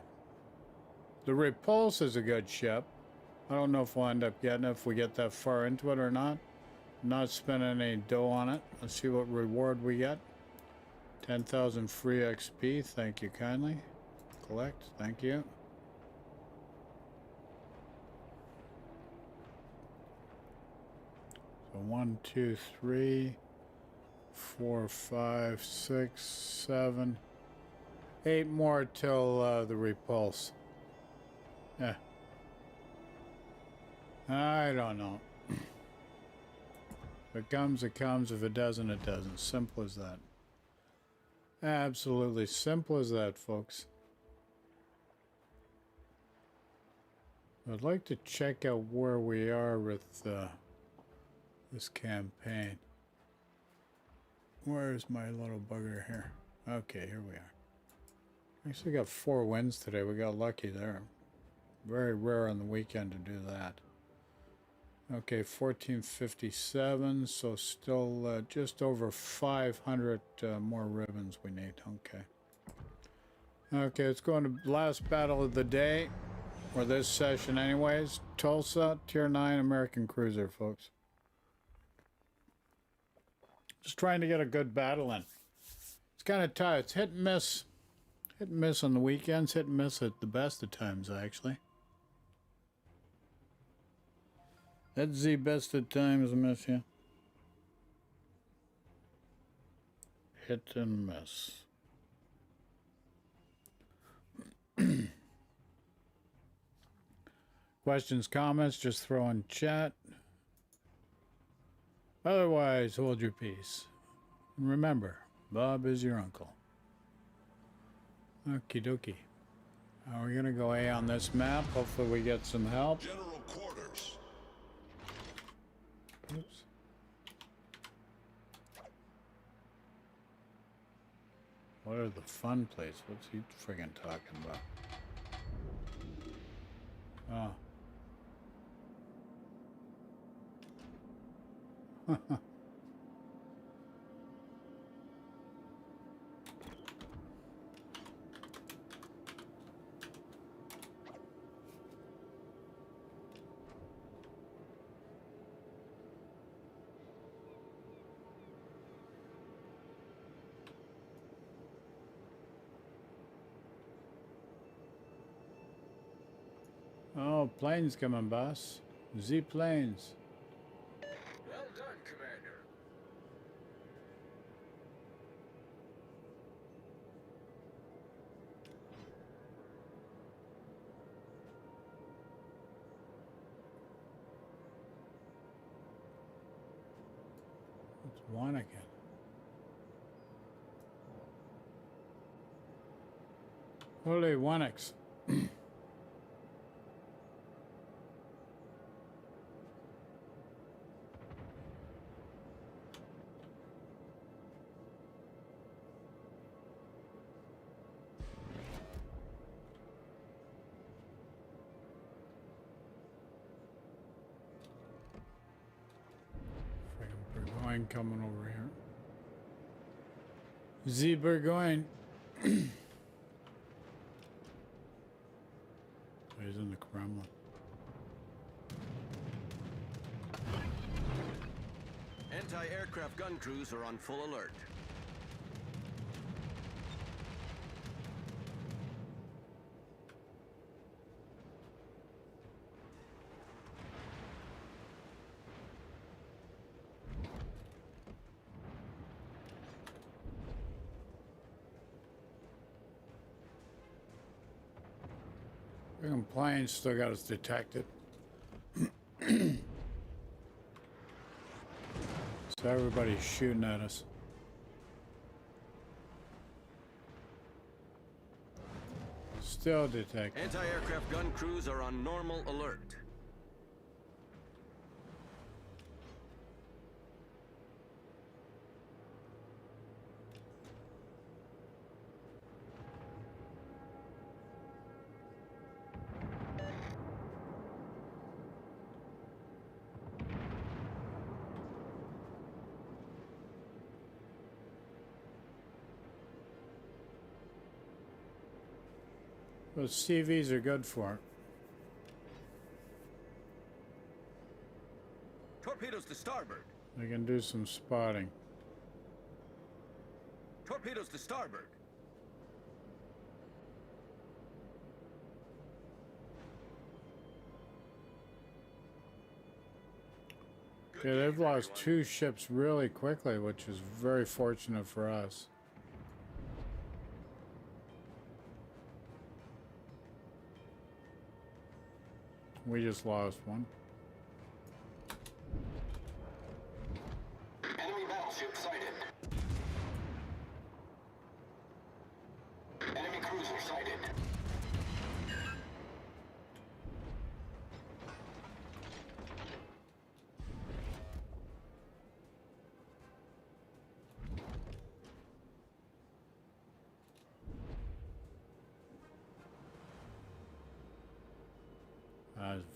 Repulse is a good ship. I don't know if we'll end up getting it if we get that far into it or not. Not spending any dough on it. Let's see what reward we get. 10,000 free XP. Thank you kindly. Collect. Thank you. So 1, 2, 3, 4, 5, 6, 7, 8 more till the Repulse. Yeah. I don't know. If it comes, it comes. If it doesn't, it doesn't. Simple as that. Absolutely simple as that, folks. I'd like to check out where we are with this campaign. Where's my little bugger here? Okay, here we are. Actually got 4 wins today. We got lucky there. Very rare on the weekend to do that. Okay, 1457, so still just over 500 more ribbons we need. Okay. Okay, let's go into last battle of the day, or this session anyways. Tulsa, Tier 9 American Cruiser, folks. Just trying to get a good battle in. It's kind of tough. It's hit and miss. Hit and miss on the weekends, hit and miss at the best of times, actually. That's the best of times, miss you. Hit and miss. Questions, comments, just throw in chat. Otherwise, hold your peace. And remember, Bob is your uncle. Okie dokie. Are we going to go A on this map? Hopefully we get some help. General quarters. Oops. What are the fun places? What's he friggin' talking about? Oh. Oh, planes coming, boss. Z planes. Well done, Commander. It's one again. Holy Wanix. Friggin' Burgoyne coming over here. Z Burgoyne. He's in the Kremlin. Anti-aircraft gun crews are on full alert. Friggin' planes still got us detected. So everybody's shooting at us. Still detected. Anti-aircraft gun crews are on normal alert. Those CVs are good for it. Torpedoes to starboard. They can do some spotting. Torpedoes to starboard. Okay, they've lost 2 ships really quickly, which is very fortunate for us. We just lost one. Enemy battleship sighted. Enemy cruiser sighted.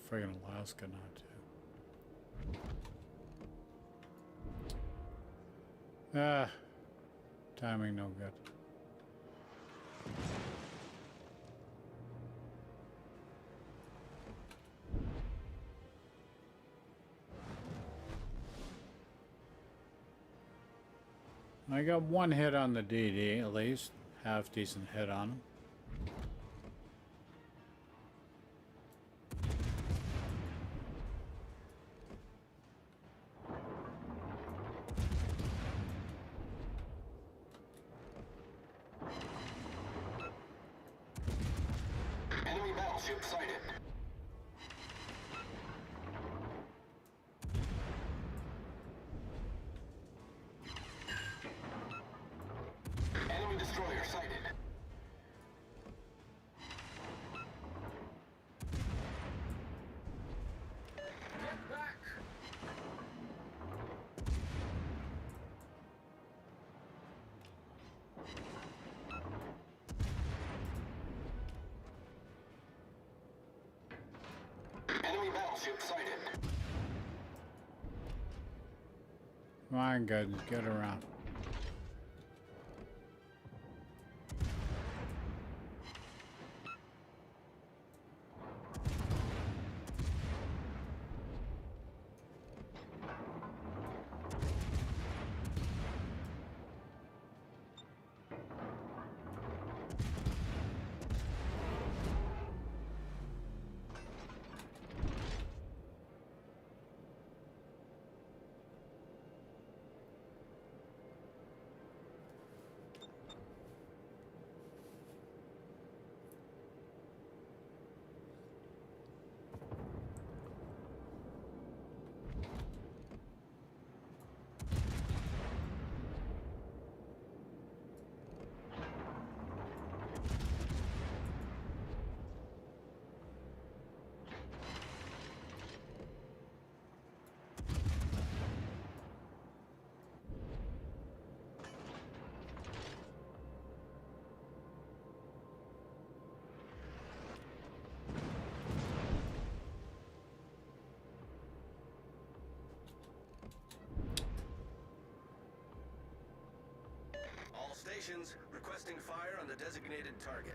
Friggin' Alaska now too. Ah, timing no good. I got 1 hit on the DD at least, half decent hit on him. Enemy battleship sighted. Enemy destroyer sighted. Get back! Enemy battleship sighted. Come on, guys, get around. stations, requesting fire on the designated target.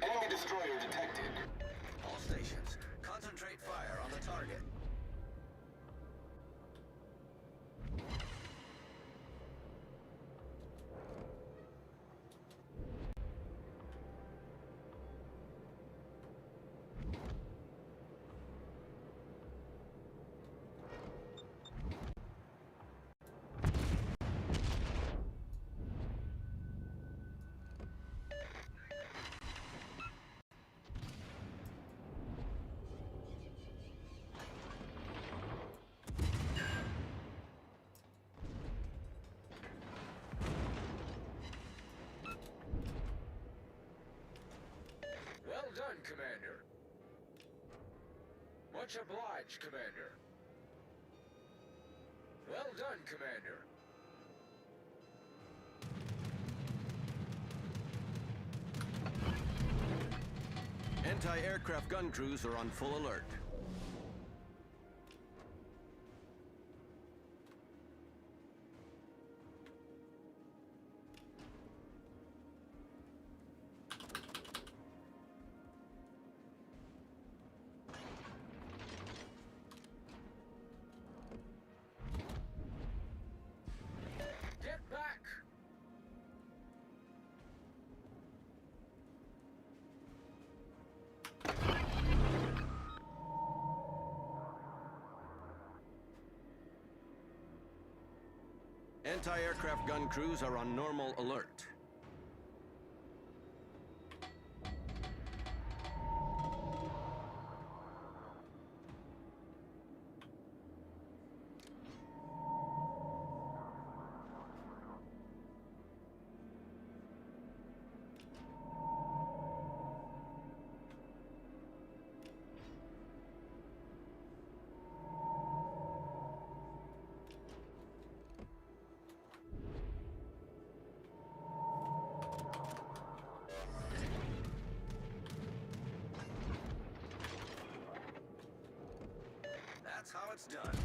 Enemy destroyer detected. All stations, concentrate fire on the target. Well done, Commander. Much obliged, Commander. Well done, Commander. Anti-aircraft gun crews are on full alert. Get back! Anti-aircraft gun crews are on normal alert. That's how it's done.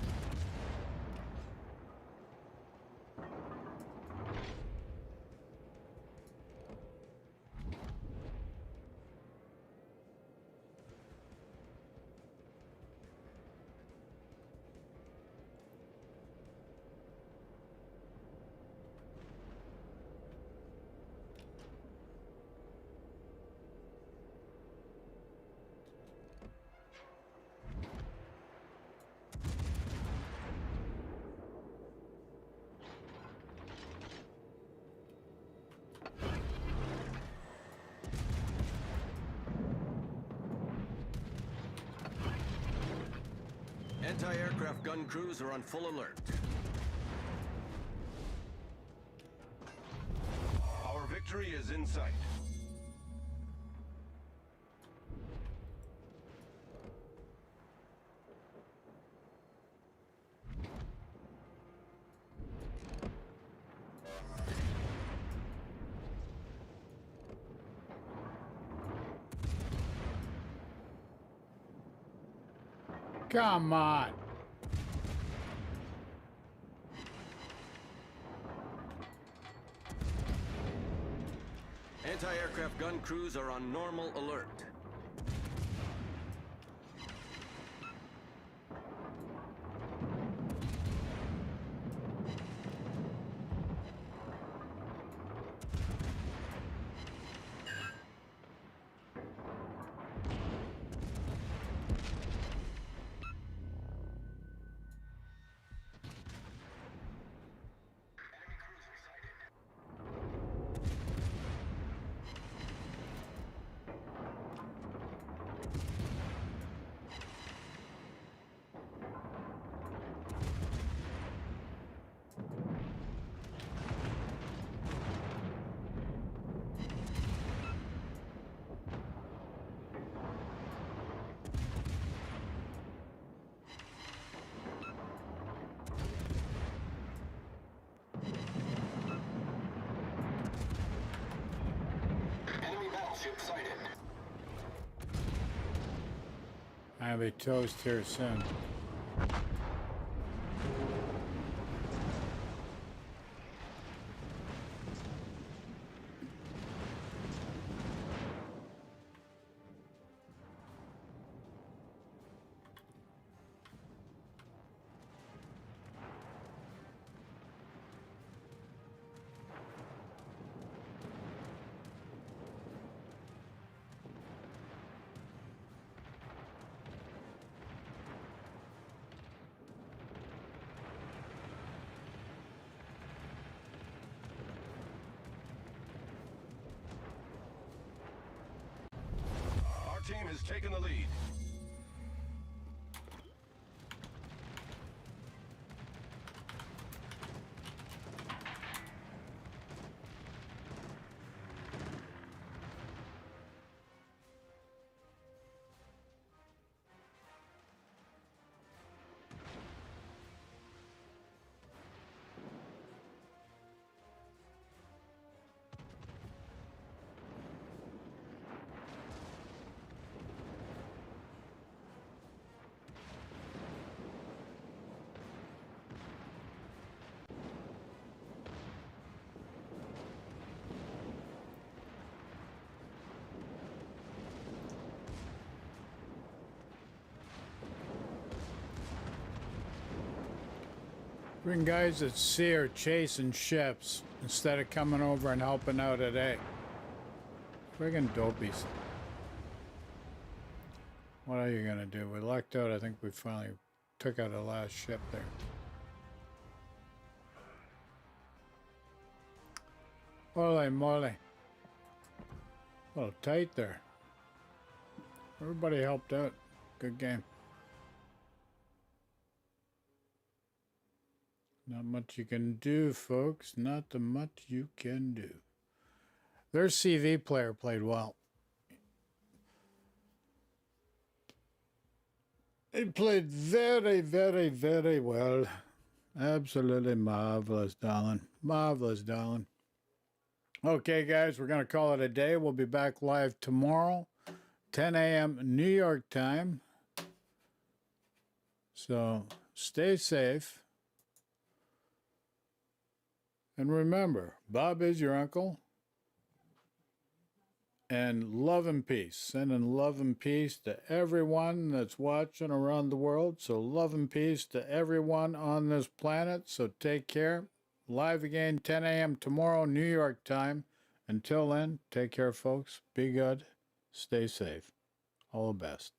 Anti-aircraft gun crews are on full alert. Our victory is in sight. Come on. Anti-aircraft gun crews are on normal alert. Enemy cruiser sighted. warship sighted. I'll be toast here soon. Our team has taken the lead. Bring guys at sea are chasing ships instead of coming over and helping out at A. Friggin' dopies. What are you gonna do? We lucked out. I think we finally took out the last ship there. Holy moly. A little tight there. Everybody helped out. Good game. Not much you can do, folks. Not the much you can do. Their CV player played well. He played very, very, very well. Absolutely marvelous, darling. Marvelous, darling. Okay, guys, we're going to call it a day. We'll be back live tomorrow, 10 a.m. New York time. So stay safe. And remember, Bob is your uncle. And love and peace. Sending love and peace to everyone that's watching around the world. So love and peace to everyone on this planet. So take care. Live again 10 a.m. tomorrow, New York time. Until then, take care, folks. Be good. Stay safe. All the best.